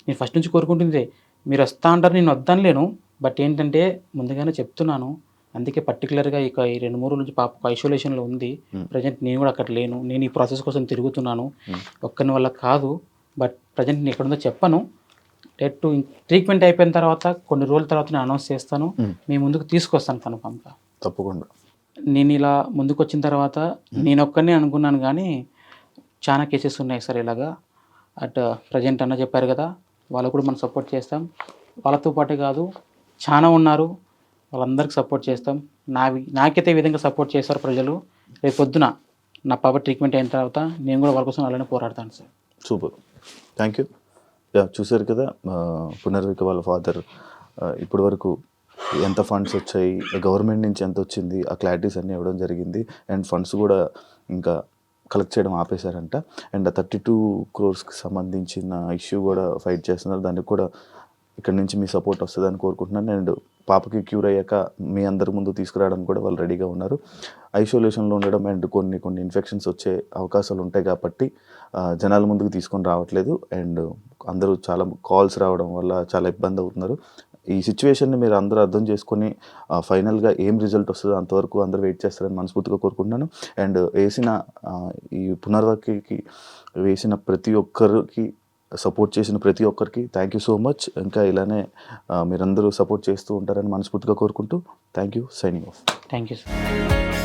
నేను ఫస్ట్ నుంచి కోరుకుంటుంది, మీరు వస్తా అంటారు, నేను వద్దాను. బట్ ఏంటంటే ముందుగానే చెప్తున్నాను, అందుకే పర్టికులర్గా ఇక ఈ 2-3 రోజుల నుంచి పాప ఐసోలేషన్లో ఉంది. ప్రజెంట్ నేను కూడా అక్కడ లేను, నేను ఈ ప్రాసెస్ కోసం తిరుగుతున్నాను, ఒక్కని వల్ల కాదు. బట్ ప్రజెంట్ నేను ఎక్కడుందో చెప్పను. డేట్ ట్రీట్మెంట్ అయిపోయిన తర్వాత కొన్ని రోజుల తర్వాత నేను అనౌన్స్ చేస్తాను, మీ ముందుకు తీసుకొస్తాను కన్ఫామ్గా, తప్పకుండా. నేను ఇలా ముందుకు వచ్చిన తర్వాత నేను ఒక్కనే అనుకున్నాను, కానీ చాలా కేసెస్ ఉన్నాయి సార్ ఇలాగా. ప్రజెంట్ అన్న చెప్పారు కదా, వాళ్ళకు కూడా మనం సపోర్ట్ చేస్తాం. వాళ్ళతో పాటే కాదు చాలా ఉన్నారు, వాళ్ళందరికీ సపోర్ట్ చేస్తాం. నాకైతే ఈ విధంగా సపోర్ట్ చేస్తారు ప్రజలు. రేపు పొద్దున నా పాప ట్రీట్మెంట్ అయిన తర్వాత నేను కూడా వాళ్ళ కోసం అలానే పోరాడతాను sir. Super, thank you. Yeah, చూసారు కదా పునర్విక వాళ్ళ ఫాదర్ ఇప్పటి వరకు ఎంత ఫండ్స్ వచ్చాయి, గవర్నమెంట్ నుంచి ఎంత వచ్చింది, ఆ క్లారిటీస్ అన్నీ ఇవ్వడం జరిగింది. అండ్ ఫండ్స్ కూడా ఇంకా కలెక్ట్ చేయడం ఆపేశారంట. అండ్ 32 crores సంబంధించిన ఇష్యూ కూడా ఫైట్ చేస్తున్నారు. దానికి కూడా ఇక్కడ నుంచి మీ సపోర్ట్ వస్తుందని కోరుకుంటున్నాను. అండ్ పాపకి క్యూర్ అయ్యాక మీ అందరి ముందు తీసుకురావడానికి కూడా వాళ్ళు రెడీగా ఉన్నారు. ఐసోలేషన్లో ఉండడం అండ్ కొన్ని ఇన్ఫెక్షన్స్ వచ్చే అవకాశాలు ఉంటాయి కాబట్టి జనాల ముందుకు తీసుకొని రావట్లేదు. అండ్ అందరూ చాలా కాల్స్ రావడం వల్ల చాలా ఇబ్బంది అవుతున్నారు. ఈ సిచ్యువేషన్ని మీరు అందరూ అర్థం చేసుకొని ఫైనల్గా ఏం రిజల్ట్ వస్తుందో అంతవరకు అందరూ వెయిట్ చేస్తారని మనస్ఫూర్తిగా కోరుకుంటున్నాను. అండ్ ఈ పునర్వకి వేసిన ప్రతి ఒక్కరికి, సపోర్ట్ చేసిన ప్రతి ఒక్కరికి థ్యాంక్ యూ సో మచ్. ఇంకా ఇలానే మీరందరూ సపోర్ట్ చేస్తూ ఉంటారని మనస్ఫూర్తిగా కోరుకుంటూ thank you. Signing off. Thank you sir.